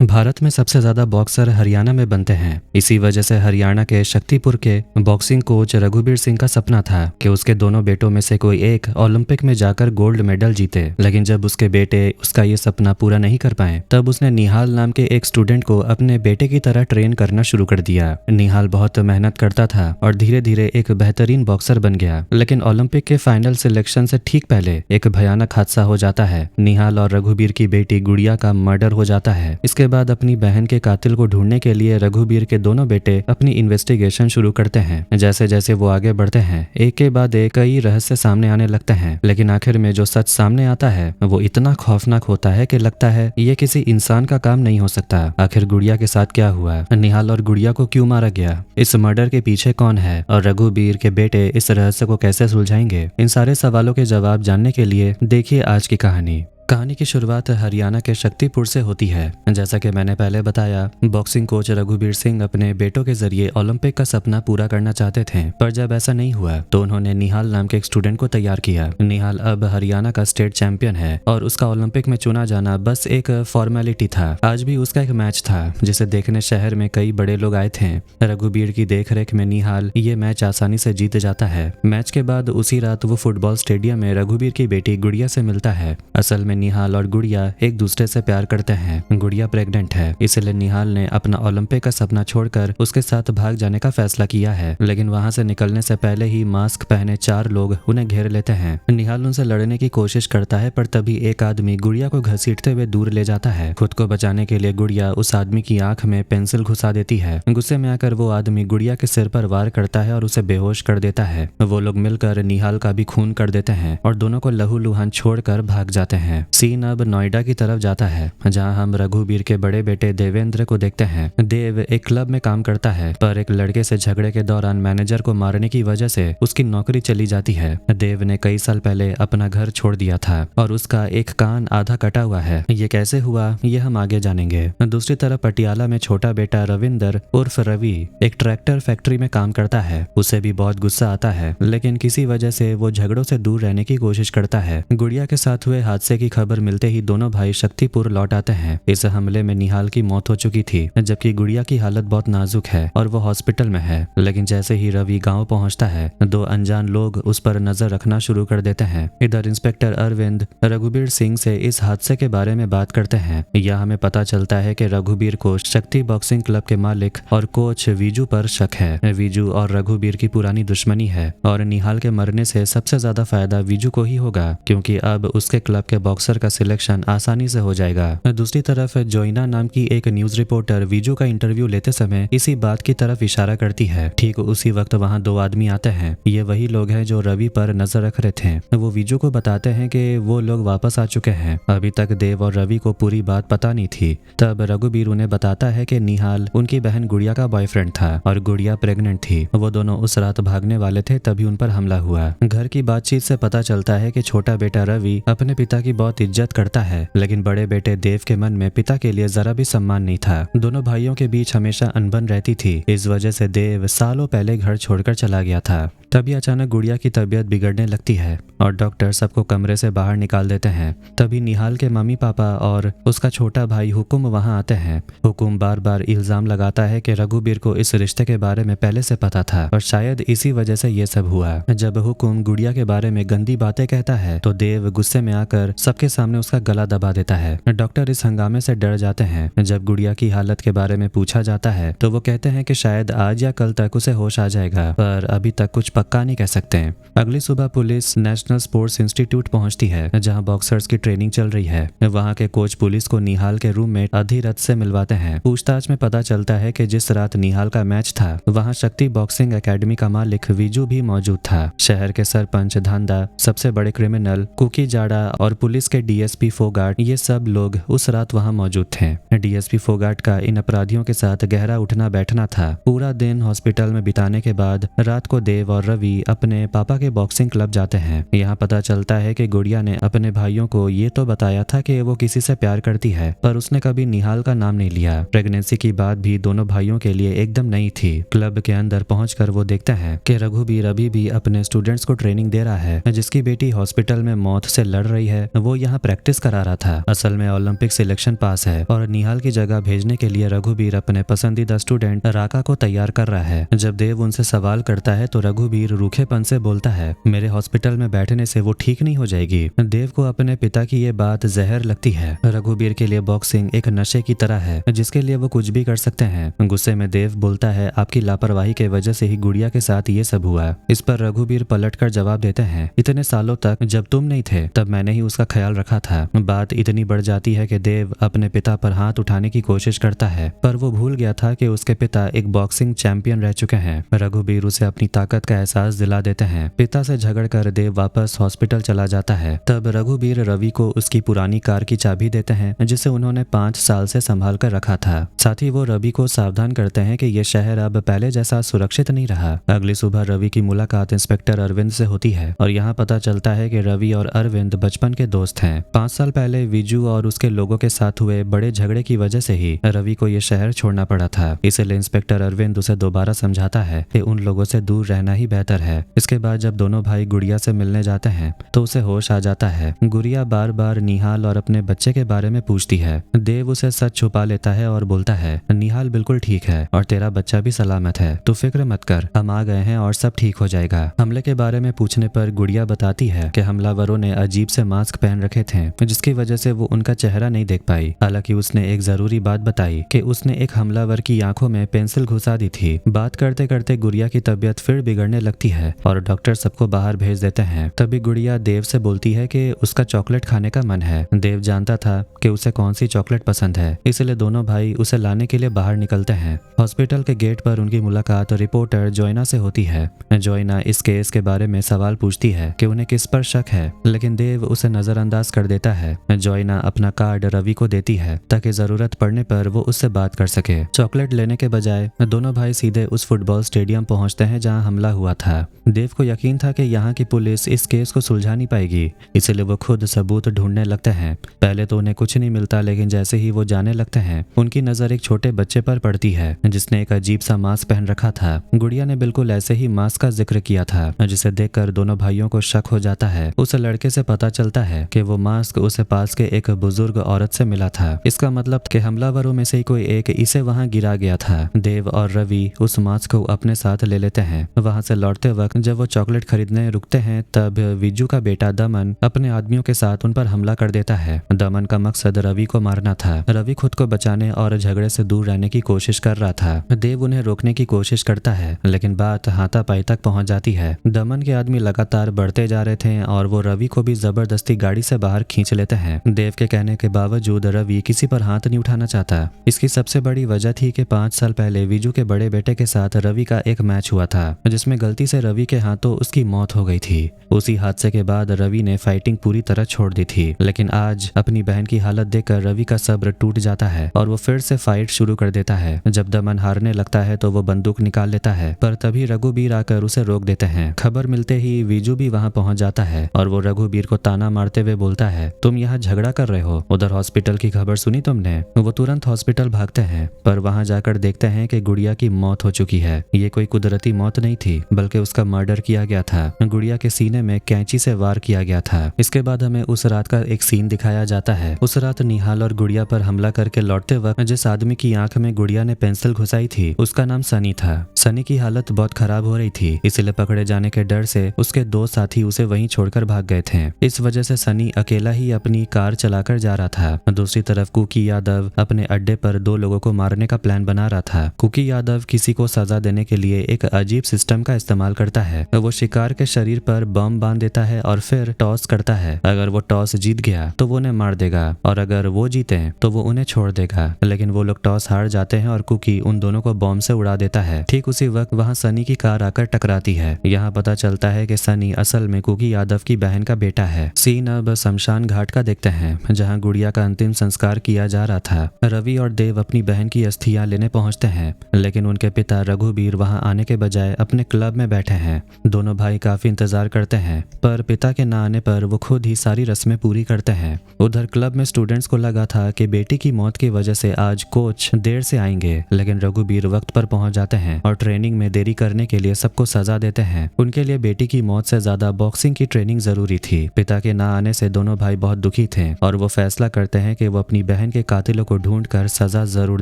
भारत में सबसे ज्यादा बॉक्सर हरियाणा में बनते हैं। इसी वजह से हरियाणा के शक्तिपुर के बॉक्सिंग कोच रघुबीर सिंह का सपना था कि उसके दोनों बेटों में से कोई एक ओलंपिक में जाकर गोल्ड मेडल जीते। लेकिन जब उसके बेटे उसका ये सपना पूरा नहीं कर पाए, तब उसने निहाल नाम के एक स्टूडेंट को अपने बेटे की तरह ट्रेन करना शुरू कर दिया। निहाल बहुत मेहनत करता था और धीरे धीरे एक बेहतरीन बॉक्सर बन गया। लेकिन ओलंपिक के फाइनल सिलेक्शन से ठीक पहले एक भयानक हादसा हो जाता है। निहाल और रघुबीर की बेटी गुड़िया का मर्डर हो जाता है। इसके बाद अपनी बहन के कातिल को ढूंढने के लिए रघुबीर के दोनों बेटे अपनी इन्वेस्टिगेशन शुरू करते हैं। जैसे जैसे वो आगे बढ़ते हैं, एक के बाद एक कई रहस्य सामने आने लगते हैं। लेकिन आखिर में जो सच सामने आता है वो इतना खौफनाक होता है कि लगता है ये किसी इंसान का काम नहीं हो सकता। आखिर गुड़िया के साथ क्या हुआ, निहाल और गुड़िया को क्यों मारा गया, इस मर्डर के पीछे कौन है और रघुबीर के बेटे इस रहस्य को कैसे सुलझाएंगे, इन सारे सवालों के जवाब जानने के लिए देखिए आज की कहानी। कहानी की शुरुआत हरियाणा के शक्तिपुर से होती है। जैसा कि मैंने पहले बताया, बॉक्सिंग कोच रघुबीर सिंह अपने बेटों के जरिए ओलंपिक का सपना पूरा करना चाहते थे, पर जब ऐसा नहीं हुआ तो उन्होंने निहाल नाम के एक स्टूडेंट को तैयार किया। निहाल अब हरियाणा का स्टेट चैंपियन है और उसका ओलंपिक में चुना जाना बस एक फॉर्मेलिटी था। आज भी उसका एक मैच था जिसे देखने शहर में कई बड़े लोग आए थे। रघुबीर की देखरेख में निहाल ये मैच आसानी से जीत जाता है। मैच के बाद उसी रात वो फुटबॉल स्टेडियम में रघुबीर की बेटी गुड़िया से मिलता है। असल में निहाल और गुड़िया एक दूसरे से प्यार करते हैं। गुड़िया प्रेग्नेंट है, इसलिए निहाल ने अपना ओलंपिक का सपना छोड़कर उसके साथ भाग जाने का फैसला किया है। लेकिन वहां से निकलने से पहले ही मास्क पहने 4 लोग उन्हें घेर लेते हैं। निहाल उनसे लड़ने की कोशिश करता है, पर तभी एक आदमी गुड़िया को घसीटते हुए दूर ले जाता है। खुद को बचाने के लिए गुड़िया उस आदमी की आंख में पेंसिल घुसा देती है। गुस्से में आकर वो आदमी गुड़िया के सिर पर वार करता है और उसे बेहोश कर देता है। वो लोग मिलकर निहाल का भी खून कर देते हैं और दोनों को लहूलुहान छोड़कर भाग जाते हैं। सीन अब नोएडा की तरफ जाता है, जहां हम रघुबीर के बड़े बेटे देवेंद्र को देखते हैं। देव एक क्लब में काम करता है, पर एक लड़के से झगड़े के दौरान मैनेजर को मारने की वजह से उसकी नौकरी चली जाती है। देव ने कई साल पहले अपना घर छोड़ दिया था और उसका एक कान आधा कटा हुआ है। ये कैसे हुआ ये हम आगे जानेंगे। दूसरी तरफ पटियाला में छोटा बेटा रविंदर उर्फ रवि एक ट्रैक्टर फैक्ट्री में काम करता है। उसे भी बहुत गुस्सा आता है, लेकिन किसी वजह से वो झगड़ों से दूर रहने की कोशिश करता है। गुड़िया के साथ हुए हादसे की खबर मिलते ही दोनों भाई शक्तिपुर लौट आते हैं। इस हमले में निहाल की मौत हो चुकी थी, जबकि गुड़िया की हालत बहुत नाजुक है और वो हॉस्पिटल में है। लेकिन जैसे ही रवि गांव पहुंचता है, 2 अनजान लोग उस पर नजर रखना शुरू कर देते हैं। इधर इंस्पेक्टर अरविंद रघुबीर सिंह से इस हादसे के बारे में बात करते हैं। यह हमें पता चलता है कि रघुबीर को शक्ति बॉक्सिंग क्लब के मालिक और कोच वीजू पर शक है। वीजू और रघुबीर की पुरानी दुश्मनी है और निहाल के मरने से सबसे ज्यादा फायदा वीजू को ही होगा, क्योंकि अब उसके क्लब के बॉक्सर का सिलेक्शन आसानी से हो जाएगा। दूसरी तरफ जोइना नाम की एक न्यूज रिपोर्टर वीजू का इंटरव्यू लेते समय इसी बात की तरफ इशारा करती है। ठीक उसी वक्त वहां 2 आदमी आते हैं। ये वही लोग हैं जो रवि पर नजर रख रहे थे। वो वीजू को बताते हैं कि वो लोग वापस आ चुके हैं। अभी तक देव और रवि को पूरी बात पता नहीं थी। तब रघुबीर उन्हें बताता है कि निहाल उनकी बहन गुड़िया का बॉयफ्रेंड था और गुड़िया प्रेग्नेंट थी। वो दोनों उस रात भागने वाले थे, तभी उन पर हमला हुआ। घर की बातचीत से पता चलता है कि छोटा बेटा रवि अपने पिता की बहुत इज्जत करता है, लेकिन बड़े बेटे देव के मन में पिता के लिए जरा भी सम्मान नहीं था। दोनों भाइयों के बीच हमेशा अनबन रहती थी। इस वजह से देव सालों पहले घर छोड़कर चला गया था। तभी अचानक गुड़िया की तबीयत बिगड़ने लगती है और डॉक्टर सबको कमरे से बाहर निकाल देते हैं। तभी निहाल के मम्मी पापा और उसका छोटा भाई हुकुम वहां आते हैं। हुकुम बार बार इल्जाम लगाता है कि रघुबीर को इस रिश्ते के बारे में पहले से पता था और शायद इसी वजह से ये सब हुआ। जब हुकुम गुड़िया के बारे में गंदी बातें कहता है तो देव गुस्से में आकर सबके सामने उसका गला दबा देता है। डॉक्टर इस हंगामे से डर जाते हैं। जब गुड़िया की हालत के बारे में पूछा जाता है तो वो कहते हैं कि शायद आज या कल तक उसे होश आ जाएगा, पर अभी तक कुछ पक्का नहीं कह सकते हैं। अगली सुबह पुलिस नेशनल स्पोर्ट्स इंस्टीट्यूट पहुंचती है, जहां बॉक्सर्स की ट्रेनिंग चल रही है। वहां के कोच पुलिस को निहाल के रूममेट अधिरथ से मिलवाते हैं। पूछताछ में पता चलता है कि जिस रात निहाल का मैच था, वहां शक्ति बॉक्सिंग एकेडमी का मालिक वीजू भी मौजूद था। शहर के सरपंच धांधा, सबसे बड़े क्रिमिनल कुकी जाड़ा और पुलिस के डीएसपी फोगाट, ये सब लोग उस रात वहां मौजूद थे। डीएसपी फोगाट का इन अपराधियों के साथ गहरा उठना बैठना था। पूरा दिन हॉस्पिटल में बिताने के बाद रात को देव और रवि अपने पापा के बॉक्सिंग क्लब जाते हैं। यहाँ पता चलता है कि गुड़िया ने अपने भाइयों को ये तो बताया था कि वो किसी से प्यार करती है, पर उसने कभी निहाल का नाम नहीं लिया। प्रेगनेंसी की बात भी दोनों भाइयों के लिए एकदम नई थी। क्लब के अंदर पहुंचकर वो देखते हैं कि रघुबीर अभी भी अपने स्टूडेंट्स को ट्रेनिंग दे रहा है। जिसकी बेटी हॉस्पिटल में मौत से लड़ रही है, वो यहाँ प्रैक्टिस करा रहा था, असल में ओलंपिक सिलेक्शन पास है और निहाल की जगह भेजने के लिए रघुबीर अपने पसंदीदा स्टूडेंट राका को तैयार कर रहा है। जब देव उनसे सवाल करता है तो रघुबीर रूखेपन से बोलता है, मेरे हॉस्पिटल में बैठने से वो ठीक नहीं हो जाएगी। देव को अपने पिता की ये बात जहर लगती है। रघुबीर के लिए बॉक्सिंग एक नशे की तरह है जिसके लिए वो कुछ भी कर सकते हैं। गुस्से में देव बोलता है, आपकी लापरवाही के वजह से ही गुड़िया के साथ ये सब हुआ। इस पर रघुबीर पलटकर जवाब देते हैं, इतने सालों तक जब तुम नहीं थे तब मैंने ही उसका ख्याल रखा था। बात इतनी बढ़ जाती है कि देव अपने पिता पर हाथ उठाने की कोशिश करता है, पर वो भूल गया था कि उसके पिता एक बॉक्सिंग चैंपियन रह चुके हैं। रघुबीर उसे अपनी ताकत का एहसास दिला देते हैं। पिता से झगड़कर देव वापस हॉस्पिटल चला जाता है। तब रघुबीर रवि को उसकी पुरानी कार की चाबी देते हैं जिसे उन्होंने 5 साल से संभाल कर रखा था। साथ ही वो रवि को सावधान करते हैं कि ये शहर अब पहले जैसा सुरक्षित नहीं रहा। अगली सुबह रवि की मुलाकात इंस्पेक्टर अरविंद से होती है और यहाँ पता चलता है कि रवि और अरविंद बचपन के दोस्त हैं। 5 साल पहले विजू और उसके लोगों के साथ हुए बड़े झगड़े की वजह से ही रवि को ये शहर छोड़ना पड़ा था। इसलिए इंस्पेक्टर अरविंद उसे दोबारा समझाता है कि उन लोगों से दूर रहना ही बेहतर है। इसके बाद जब दोनों भाई गुड़िया से मिलने जाते हैं तो उसे होश आ जाता है। गुड़िया बार बार निहाल और अपने बच्चे के बारे में पूछती है। देव उसे सच छुपा लेता है और बोलता है, निहाल बिल्कुल ठीक है और तेरा बच्चा भी सलामत है, तू फिक्र मत कर, हम आ गए हैं और सब ठीक हो जाएगा। हमले के बारे में पूछने पर गुड़िया बताती है कि हमलावरों ने अजीब से मास्क पहन रखे थे जिसकी वजह से वो उनका चेहरा नहीं देख पाई। हालांकि उसने एक जरूरी बात बताई कि उसने एक हमलावर की आंखों में पेंसिल घुसा दी थी। बात करते करते गुड़िया की तबीयत फिर बिगड़ने लगती है और डॉक्टर सबको बाहर भेज देते हैं। तभी गुड़िया देव से बोलती है कि उसका चॉकलेट खाने का मन है। देव जानता था कि उसे कौन सी चॉकलेट पसंद है, इसलिए दोनों भाई उसे लाने के लिए बाहर निकलते हैं। हॉस्पिटल के गेट पर उनकी मुलाकात रिपोर्टर जोइना से होती है। जोइना इस केस के बारे में सवाल पूछती है कि उन्हें किस पर शक है, लेकिन देव उसे नजरअंदाज कर देता है। जोइना अपना कार्ड रवि को देती है ताकि जरूरत पड़ने पर वो उससे बात कर सके। चॉकलेट लेने के बजाय दोनों भाई सीधे उस फुटबॉल स्टेडियम पहुंचते हैं जहां हमला हुआ था। देव को यकीन था कि यहाँ की पुलिस इस केस को सुलझा नहीं पाएगी, इसलिए वो खुद सबूत ढूंढने लगते हैं। पहले तो उन्हें कुछ नहीं मिलता, लेकिन जैसे ही वो जाने लगते हैं उनकी नजर एक छोटे बच्चे पर पड़ती है जिसने एक अजीब सा मास्क पहन रखा था। गुड़िया ने बिल्कुल ऐसे ही मास्क का जिक्र किया था, जिसे देखकर दोनों भाइयों को शक हो जाता है। उस लड़के से पता चलता है कि वो मास्क उसे पास के एक बुजुर्ग औरत से मिला था। इसका मतलब कि हमलावरों में से ही कोई एक इसे वहां गिरा गया था। देव और रवि उस मास्क को अपने साथ ले लेते हैं। वहां से लौटते वक्त जब वो चॉकलेट खरीदने रुकते हैं तब विजू का बेटा दमन अपने आदमियों के साथ उन पर हमला कर देता है। दमन का मकसद रवि को मारना था। रवि खुद को बचाने और झगड़े से दूर रहने की कोशिश कर रहा था। देव उन्हें रोकने की कोशिश करता है, लेकिन बात हाथापाई तक पहुंच जाती है। दमन के आदमी लगातार बढ़ते जा रहे थे और वो रवि को भी जबरदस्ती गाड़ी से बाहर खींच लेते हैं। देव के कहने के बावजूद रवि किसी पर हाथ नहीं उठाना चाहता। इसकी सबसे बड़ी वजह थी कि 5 साल पहले विजू के बड़े बेटे के साथ रवि का एक मैच हुआ था जिसमें गलती से रवि के हाथों उसकी मौत हो गई थी। उसी हादसे के बाद रवि ने फाइटिंग पूरी तरह छोड़ दी थी, लेकिन आज अपनी बहन की हालत देखकर रवि का सब्र टूट जाता है और वो फिर से फाइट शुरू कर देता है। जब दमन हारने लगता है तो वो बंदूक निकाल लेता है, पर तभी रघुबीर आकर उसे रोक देते हैं। खबर मिलते ही विजू भी वहां पहुंच जाता है और वो रघुबीर को ताना मारते हुए बोलता है, तुम यहाँ झगड़ा कर रहे हो, उधर हॉस्पिटल की खबर सुनी तुमने? वो तुरंत हॉस्पिटल भागते हैं, पर वहां जाकर देखते हैं कि गुड़िया की मौत हो चुकी है। ये कोई कुदरती मौत नहीं थी, बल्कि उसका मर्डर किया गया था। गुड़िया के सीने में कैंची से वार किया गया था। इसके बाद हमें उस रात का एक सीन दिखाया जाता है। उस रात निहाल और गुड़िया पर हमला करके लौटते वक्त जिस आदमी की आंख में गुड़िया ने पेंसिल घुसाई थी उसका नाम सनी था। सनी की हालत बहुत खराब हो रही थी, इसलिए पकड़े जाने के डर से उसके 2 साथी उसे वहीं छोड़कर भाग गए थे। इस वजह से सनी अकेला ही अपनी कार चलाकर जा रहा था। दूसरी तरफ कुकी यादव अपने अड्डे पर 2 लोगों को मारने का प्लान बना रहा था। कुकी यादव किसी को सजा देने के लिए एक अजीब सिस्टम का इस्तेमाल करता है। वो शिकार के शरीर पर बम बांध देता है और फिर टॉस करता है। अगर वो टॉस जीत गया तो वो उन्हें मार देगा और अगर वो जीते तो वो उन्हें छोड़ देगा। लेकिन वो लोग टॉस हार जाते हैं और कुकी उन दोनों को बॉम्ब से उड़ा देता है। ठीक उसी वक्त वहाँ सनी की कार आकर टकराती है। यहाँ पता चलता है कि सनी असल में कुकी यादव की बहन का बेटा है। सीन अब शमशान घाट का देखते हैं, जहाँ गुड़िया का अंतिम संस्कार किया जा रहा था। रवि और देव अपनी बहन की अस्थियां लेने पहुंचते हैं, लेकिन उनके पिता रघुबीर वहां आने के बजाय अपने क्लब में बैठे हैं। दोनों भाई काफी इंतजार करते हैं, पर पिता के न आने पर वो खुद ही सारी रस्में पूरी करते हैं। उधर क्लब में स्टूडेंट्स को लगा था कि बेटी की मौत की वजह से आज कोच देर से आएंगे, लेकिन रघुबीर वक्त पर पहुंच जाते हैं और ट्रेनिंग में देरी करने के लिए सबको सजा देते हैं। उनके लिए बेटी की मौत से ज्यादा बॉक्सिंग की ट्रेनिंग जरूरी थी। पिता के ना आने से दोनों भाई बहुत दुखी थे और वो फैसला करते हैं कि वो अपनी बहन के कातिलों को ढूंढकर सजा जरूर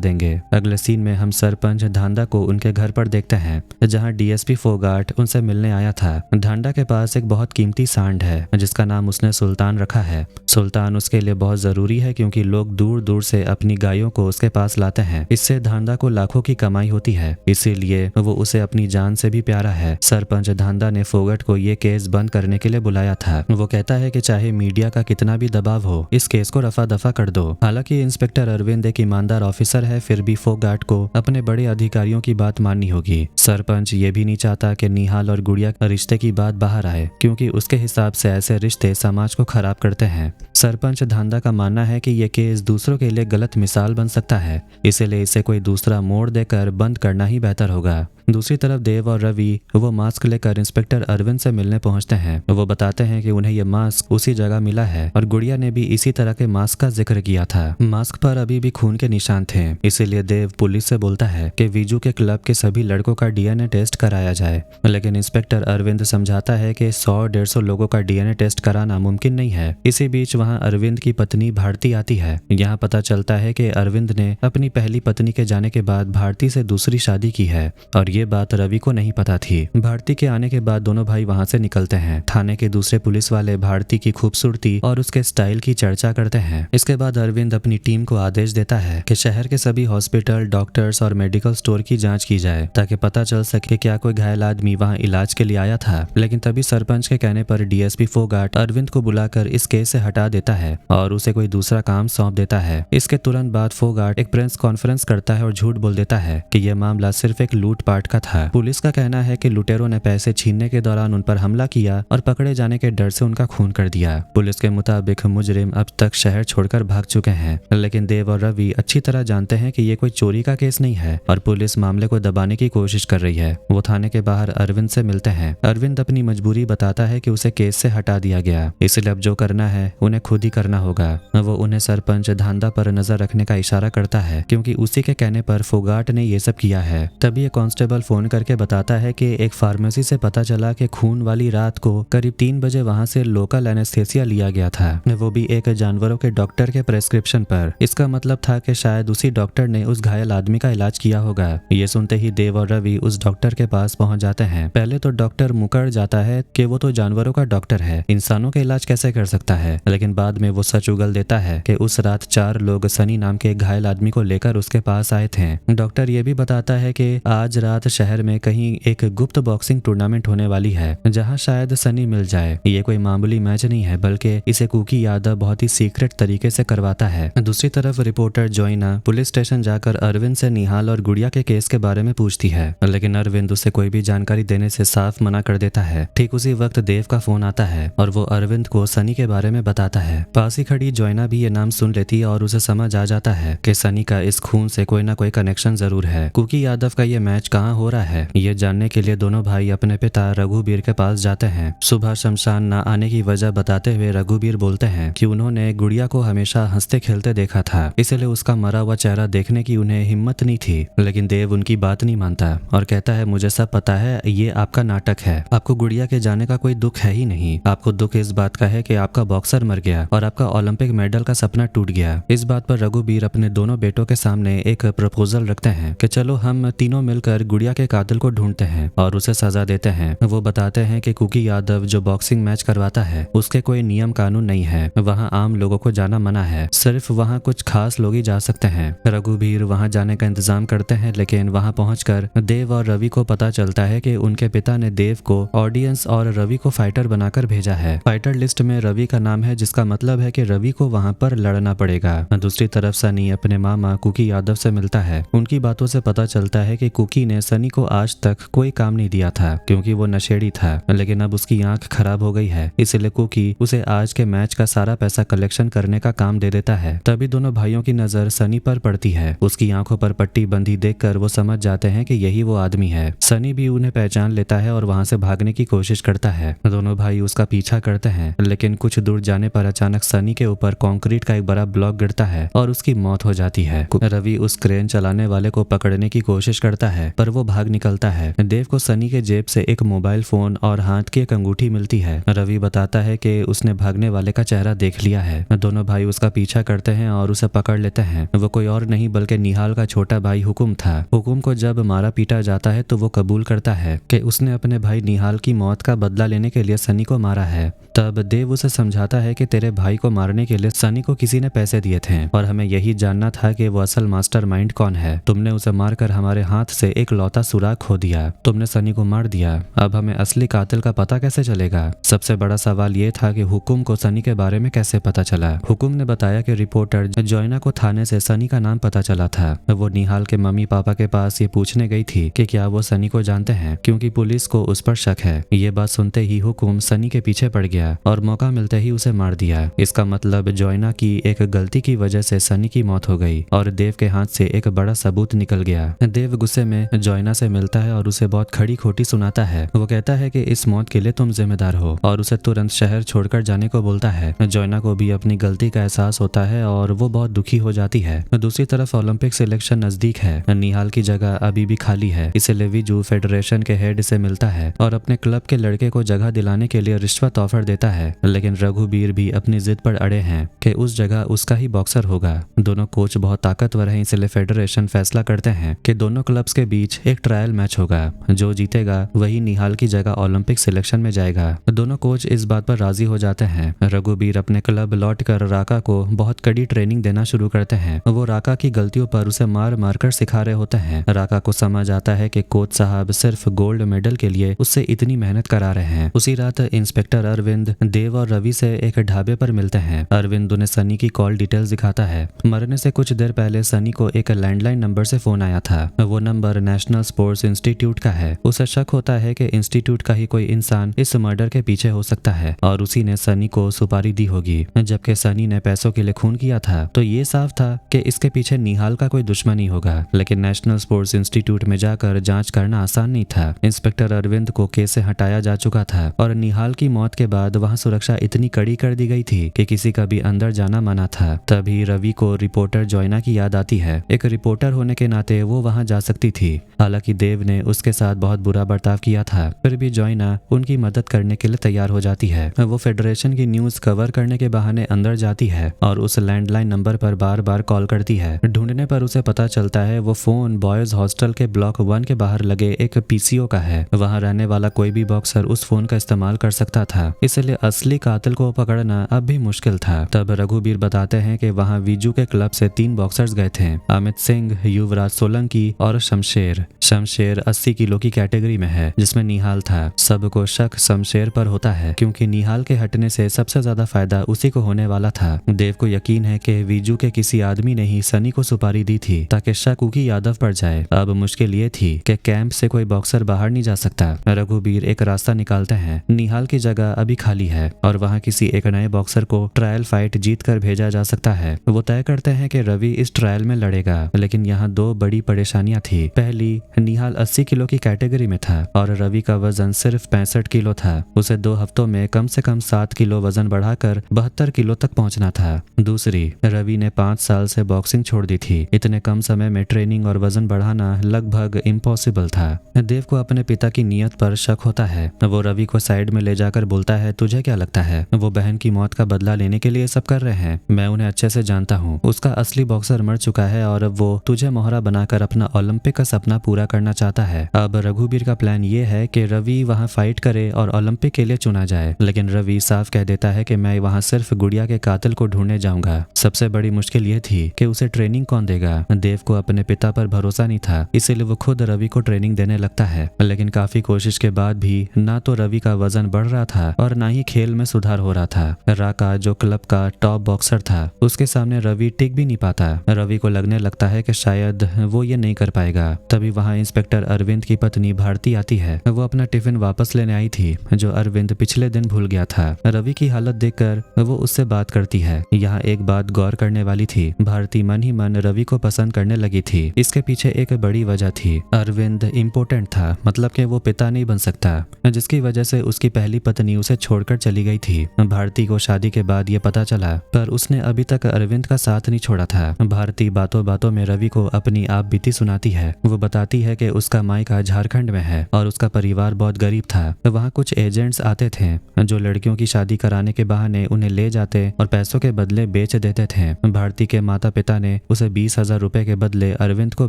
देंगे। अगले सीन में हम सरपंच धांधा को उनके घर पर देखते हैं जहाँ डीएसपी फोगाट उनसे मिलने आया था। धांधा के पास एक बहुत कीमती सांड है जिसका नाम उसने सुल्तान रखा है। सुल्तान उसके लिए बहुत जरूरी है क्योंकि लोग दूर दूर से अपनी गायों को उसके पास लाते हैं। इससे धांधा को लाखों की कमाई होती है, इसीलिए वो उसे अपनी जान से भी प्यारा है। सरपंच धांधा ने फोगट को ये केस बंद करने के लिए बुलाया था। वो कहता है कि चाहे मीडिया का कितना भी दबाव हो, इस केस को रफा दफा कर दो। हालांकि इंस्पेक्टर अरविंद एक ईमानदार ऑफिसर है, फिर भी फोगाट को अपने बड़े अधिकारियों की बात माननी होगी। सरपंच ये भी नहीं चाहता कि निहाल और गुड़िया रिश्ते की बात बाहर आए, क्योंकि उसके हिसाब से ऐसे रिश्ते समाज को खराब करते हैं। सरपंच धांधा का मानना है कि ये केस दूसरों के लिए गलत मिसाल बन सकता है, इसीलिए इसे कोई दूसरा मोड़ देकर बंद करना ही बेहतर होगा। दूसरी तरफ देव और रवि वो मास्क लेकर इंस्पेक्टर अरविंद से मिलने पहुंचते हैं। वो बताते हैं कि उन्हें ये मास्क उसी जगह मिला है और गुड़िया ने भी इसी तरह के मास्क का जिक्र किया था। मास्क पर अभी भी खून के निशान थे, इसीलिए देव पुलिस से बोलता है कि विजू के क्लब के सभी लड़कों का डीएनए टेस्ट कराया जाए। लेकिन इंस्पेक्टर अरविंद समझाता है कि 100-150 लोगों का डीएनए टेस्ट कराना मुमकिन नहीं है। इसी बीच वहाँ अरविंद की पत्नी भारती आती है। यहाँ पता चलता है कि अरविंद ने अपनी पहली पत्नी के जाने के बाद भारती से दूसरी शादी की है और ये बात रवि को नहीं पता थी। भारती के आने के बाद दोनों भाई वहां से निकलते हैं। थाने के दूसरे पुलिस वाले भारती की खूबसूरती और उसके स्टाइल की चर्चा करते हैं। इसके बाद अरविंद अपनी टीम को आदेश देता है कि शहर के सभी हॉस्पिटल, डॉक्टर्स और मेडिकल स्टोर की जांच की जाए ताकि पता चल सके क्या कोई घायल आदमी वहां इलाज के लिए आया था। लेकिन तभी सरपंच के कहने पर डीएसपी फोगाट अरविंद को बुलाकर इस केस से हटा देता है और उसे कोई दूसरा काम सौंप देता है। इसके तुरंत बाद फोगाट एक प्रेस कॉन्फ्रेंस करता है और झूठ बोल देता है कि यह मामला सिर्फ एक लूटपाट का था। पुलिस का कहना है कि लुटेरों ने पैसे छीनने के दौरान उन पर हमला किया और पकड़े जाने के डर से उनका खून कर दिया। पुलिस के मुताबिक मुजरिम अब तक शहर छोड़कर भाग चुके हैं, लेकिन देव और रवि अच्छी तरह जानते हैं कि ये कोई चोरी का केस नहीं है और पुलिस मामले को दबाने की कोशिश कर रही है। वो थाने के बाहर अरविंद से मिलते हैं। अरविंद अपनी मजबूरी बताता है कि उसे केस से हटा दिया गया, इसलिए अब जो करना है उन्हें खुद ही करना होगा। वो उन्हें सरपंच धांधा पर नजर रखने का इशारा करता है, क्योंकि उसी के कहने पर फोगाट ने ये सब किया है। तभी एक कांस्टेबल फोन करके बताता है कि एक फार्मेसी से पता चला कि खून वाली रात को करीब 3 बजे वहां से लोकल एनेस्थेसिया लिया गया था, वो भी एक जानवरों के डॉक्टर के प्रेस्क्रिप्शन पर। इसका मतलब था कि शायद उसी डॉक्टर ने उस घायल आदमी का इलाज किया होगा। ये सुनते ही देव और रवि उस डॉक्टर के पास पहुंच जाते हैं। पहले तो डॉक्टर मुकर जाता है कि वो तो जानवरों का डॉक्टर है, इंसानों का इलाज कैसे कर सकता है। लेकिन बाद में वो सच उगल देता है कि उस रात 4 लोग सनी नाम के एक घायल आदमी को लेकर उसके पास आए थे। डॉक्टर ये भी बताता है कि आज रात शहर में कहीं एक गुप्त बॉक्सिंग टूर्नामेंट होने वाली है जहां शायद सनी मिल जाए। ये कोई मामूली मैच नहीं है, बल्कि इसे कुकी यादव बहुत ही सीक्रेट तरीके से करवाता है। दूसरी तरफ रिपोर्टर जोइना पुलिस स्टेशन जाकर अरविंद से निहाल और गुड़िया के केस के बारे में पूछती है, लेकिन अरविंद उसे कोई भी जानकारी देने से साफ मना कर देता है। ठीक उसी वक्त देव का फोन आता है और वो अरविंद को सनी के बारे में बताता है। पास ही खड़ी जोइना भी ये नाम सुन लेती है और उसे समझ आ जाता है कि सनी का इस खून से कोई ना कोई कनेक्शन जरूर है। कुकी यादव का ये मैच कहाँ हो रहा है ये जानने के लिए दोनों भाई अपने पिता रघुबीर के पास जाते हैं। सुबह शमशान न आने की वजह बताते हुए रघुबीर बोलते हैं कि उन्होंने गुड़िया को हमेशा हंसते खेलते देखा था, इसलिए उसका मरा हुआ चेहरा देखने की उन्हें हिम्मत नहीं थी। लेकिन देव उनकी बात नहीं मानता और कहता है, मुझे सब पता है, ये आपका नाटक है। आपको गुड़िया के जाने का कोई दुख है ही नहीं। आपको दुख इस बात का है कि आपका बॉक्सर मर गया और आपका ओलंपिक मेडल का सपना टूट गया। इस बात पर रघुबीर अपने दोनों बेटों के सामने एक प्रपोजल रखते हैं कि चलो हम तीनों मिलकर गुड़िया के कातिल को ढूंढते हैं और उसे सजा देते हैं। वो बताते हैं कि कुकी यादव जो बॉक्सिंग मैच करवाता है उसके कोई नियम कानून नहीं है, वहाँ आम लोगों को जाना मना है, सिर्फ वहाँ कुछ खास लोग ही जा सकते हैं। रघुबीर वहाँ जाने का इंतजाम करते हैं, लेकिन वहाँ पहुंचकर देव और रवि को पता चलता है कि उनके पिता ने देव को ऑडियंस और रवि को फाइटर बनाकर भेजा है। फाइटर लिस्ट में रवि का नाम है, जिसका मतलब है कि रवि को वहाँ पर लड़ना पड़ेगा। दूसरी तरफ सनी अपने मामा कुकी यादव से मिलता है। उनकी बातों से पता चलता है कि कुकी ने सनी को आज तक कोई काम नहीं दिया था क्योंकि वो नशेड़ी था, लेकिन अब उसकी आंख खराब हो गई है, इसलिए कुकी उसे आज के मैच का सारा पैसा कलेक्शन करने का काम दे देता है। तभी दोनों भाइयों की नजर सनी पर पड़ती है। उसकी आंखों पर पट्टी बंधी देखकर वो समझ जाते हैं कि यही वो आदमी है। सनी भी उन्हें पहचान लेता है और वहां से भागने की कोशिश करता है। दोनों भाई उसका पीछा करते हैं, लेकिन कुछ दूर जाने पर अचानक सनी के ऊपर कंक्रीट का एक बड़ा ब्लॉक गिरता है और उसकी मौत हो जाती है। रवि उस क्रेन चलाने वाले को पकड़ने की कोशिश करता है, पर वो भाग निकलता है। देव को सनी के जेब से एक मोबाइल फोन और हाथ की एक अंगूठी मिलती है। रवि बताता है कि उसने भागने वाले का चेहरा देख लिया है। दोनों भाई उसका पीछा करते हैं और उसे पकड़ लेते हैं। वो कोई और नहीं बल्कि निहाल का छोटा भाई हुकुम था। हुकुम को जब मारा पीटा जाता है तो वो कबूल करता है कि उसने अपने भाई निहाल की मौत का बदला लेने के लिए सनी को मारा है। तब देव उसे समझाता है कि तेरे भाई को मारने के लिए सनी को किसी ने पैसे दिए थे और हमें यही जानना था कि वो असल मास्टरमाइंड कौन है। तुमने उसे मारकर हमारे हाथ से एक लौता सुराग खो दिया। तुमने सनी को मार दिया। अब हमें असली कातिल का पता कैसे चलेगा? सबसे बड़ा सवाल ये था कि हुकुम को सनी के बारे में कैसे पता चला। हुकुम ने बताया कि रिपोर्टर जोइना को थाने से सनी का नाम पता चला था। वो निहाल के मम्मी पापा के पास ये पूछने गई थी कि क्या वो सनी को जानते हैं, क्योंकि पुलिस को उस पर शक है। ये बात सुनते ही हुकुम सनी के पीछे पड़ गया और मौका मिलते ही उसे मार दिया। इसका मतलब जोइना की एक गलती की वजह से सनी की मौत हो गई और देव के हाथ से एक बड़ा सबूत निकल गया। देव गुस्से में जोइना से मिलता है और उसे बहुत खड़ी खोटी सुनाता है। वो कहता है कि इस मौत के लिए तुम जिम्मेदार हो और उसे तुरंत शहर छोड़कर जाने को बोलता है। जोइना को भी अपनी गलती का एहसास होता है और वो बहुत दुखी हो जाती है। दूसरी तरफ ओलंपिक सिलेक्शन नजदीक है। निहाल की जगह अभी भी खाली है, इसलिए विजू फेडरेशन के हेड से मिलता है और अपने क्लब के लड़के को जगह दिलाने के लिए रिश्वत ऑफर देता है। लेकिन रघुबीर भी अपनी जिद पर अड़े हैं कि उस जगह उसका ही बॉक्सर होगा। दोनों कोच बहुत ताकतवर हैं, इसलिए फेडरेशन फैसला करते हैं कि दोनों क्लब्स के बीच एक ट्रायल मैच होगा। जो जीतेगा वही निहाल की जगह ओलंपिक सिलेक्शन में जाएगा। दोनों कोच इस बात पर राजी हो जाते हैं। रघुबीर अपने क्लब लौटकर राका को बहुत कड़ी ट्रेनिंग देना शुरू करते हैं। वो राका की गलतियों पर उसे मार मार कर सिखा रहे होते हैं। राका को समझ आता है कि कोच साहब सिर्फ गोल्ड मेडल के लिए उससे इतनी मेहनत करा रहे हैं। उसी रात इंस्पेक्टर अरविंद देव और रवि से एक ढाबे पर मिलते हैं। अरविंद उन्हें सनी की कॉल डिटेल्स दिखाता है। मरने से कुछ देर पहले सनी को एक लैंडलाइन नंबर से फोन आया था। वो नंबर नेशनल स्पोर्ट्स इंस्टीट्यूट का है। उसे शक होता है कि इंस्टीट्यूट का ही कोई इंसान इस मर्डर के पीछे हो सकता है और उसी ने सनी को सुपारी दी होगी। जबकि सनी ने पैसों के लिए खून किया था तो ये साफ था कि इसके पीछे निहाल का कोई दुश्मन ही होगा। लेकिन नेशनल स्पोर्ट्स इंस्टीट्यूट में जाकर जांच करना आसान नहीं था। इंस्पेक्टर अरविंद को केस से हटाया जा चुका था और निहाल की मौत के बाद वहां सुरक्षा इतनी कड़ी कर दी गई थी कि किसी का भी अंदर जाना मना था। तभी रवि को रिपोर्टर जोइना की याद आती है। एक रिपोर्टर होने के नाते वो वहां जा सकती थी। हालांकि देव ने उसके साथ बहुत बुरा बर्ताव किया था, फिर भी जोइना उनकी मदद करने के लिए तैयार हो जाती है। वो फेडरेशन की न्यूज कवर करने के बहाने अंदर जाती है और उस लैंडलाइन नंबर पर बार बार कॉल करती है। ढूंढने पर उसे पता चलता है वो फोन बॉयज हॉस्टल के ब्लॉक 1 के बाहर लगे एक पीसीओ का है। वहां रहने वाला कोई भी बॉक्सर उस फोन का इस्तेमाल कर सकता था, इसलिए असली कातिल को पकड़ना अब भी मुश्किल था। तब रघुबीर बताते हैं कि वहां विजू के क्लब से 3 बॉक्सर्स गए थे, अमित सिंह, युवराज सोलंकी और शमशेर। शमशेर 80 किलो की कैटेगरी में है, जिसमें निहाल था। सबको शक शमशेर पर होता है क्योंकि निहाल के हटने से सबसे ज्यादा फायदा उसी को होने वाला था। देव को यकीन है कि विजू के किसी आदमी ने ही सनी को सुपारी दी थी ताकि शक उकी यादव पर जाए। अब मुश्किल ये थी कि कैंप से कोई बॉक्सर बाहर नहीं जा सकता। रघुबीर एक रास्ता निकालते हैं। निहाल की जगह अभी खाली है और वहां किसी एक नए बॉक्सर को ट्रायल फाइट जीत कर भेजा जा सकता है। वो तय करते हैं कि रवि इस ट्रायल में लड़ेगा, लेकिन यहाँ 2 बड़ी परेशानियां थी। पहली, निहाल 80 किलो की कैटेगरी में था और रवि का वजन सिर्फ 65 किलो था। उसे 2 हफ्तों में कम से कम 7 किलो वजन बढ़ाकर 72 किलो तक पहुंचना था। दूसरी, रवि ने 5 साल से बॉक्सिंग छोड़ दी थी। इतने कम समय में ट्रेनिंग और वजन बढ़ाना लगभग इम्पॉसिबल था। देव को अपने पिता की नीयत पर शक होता है। वो रवि को साइड में ले जाकर बोलता है, तुझे क्या लगता है वो बहन की मौत का बदला लेने के लिए सब कर रहे हैं? मैं उन्हें अच्छे से जानता हूँ। उसका असली बॉक्सर मर चुका है और वो तुझे मोहरा बनाकर अपना ओलंपिक का सपना पूरा करना चाहता है। अब रघुबीर का प्लान ये है कि रवि वहाँ फाइट करे और ओलंपिक के लिए चुना जाए, लेकिन रवि साफ कह देता है कि मैं वहाँ सिर्फ गुड़िया के कातिल को ढूंढने जाऊंगा। सबसे बड़ी मुश्किल ये थी कि उसे ट्रेनिंग कौन देगा। देव को अपने पिता पर भरोसा नहीं था, इसीलिए वो खुद रवि को ट्रेनिंग देने लगता है। लेकिन काफी कोशिश के बाद भी ना तो रवि का वजन बढ़ रहा था और ना ही खेल में सुधार हो रहा था। राका जो क्लब का टॉप बॉक्सर था, उसके सामने रवि टिक भी नहीं पाता। रवि को लगने लगता है कि शायद वो ये नहीं कर पाएगा। तभी वहाँ इंस्पेक्टर अरविंद की पत्नी भारती आती है। वो अपना टिफिन वापस लेने आई थी जो अरविंद पिछले दिन भूल गया था। रवि की हालत देखकर वो उससे बात करती है। यहाँ एक बात गौर करने वाली थी, भारती मन ही मन रवि को पसंद करने लगी थी। इसके पीछे एक बड़ी वजह थी, अरविंद इम्पोर्टेंट था, मतलब कि वो पिता नहीं बन सकता, जिसकी वजह से उसकी पहली पत्नी उसे छोड़कर चली गई थी। भारती को शादी के बाद ये पता चला, पर उसने अभी तक अरविंद का साथ नहीं छोड़ा था। भारती बातों बातों में रवि को अपनी आप बीती सुनाती है। वो बताती है है कि उसका मायका झारखंड में है और उसका परिवार बहुत गरीब था। वहाँ कुछ एजेंट्स आते थे जो लड़कियों की शादी कराने के बहाने उन्हें ले जाते और पैसों के बदले बेच देते थे। भारती के माता पिता ने उसे 20,000 रुपए के बदले अरविंद को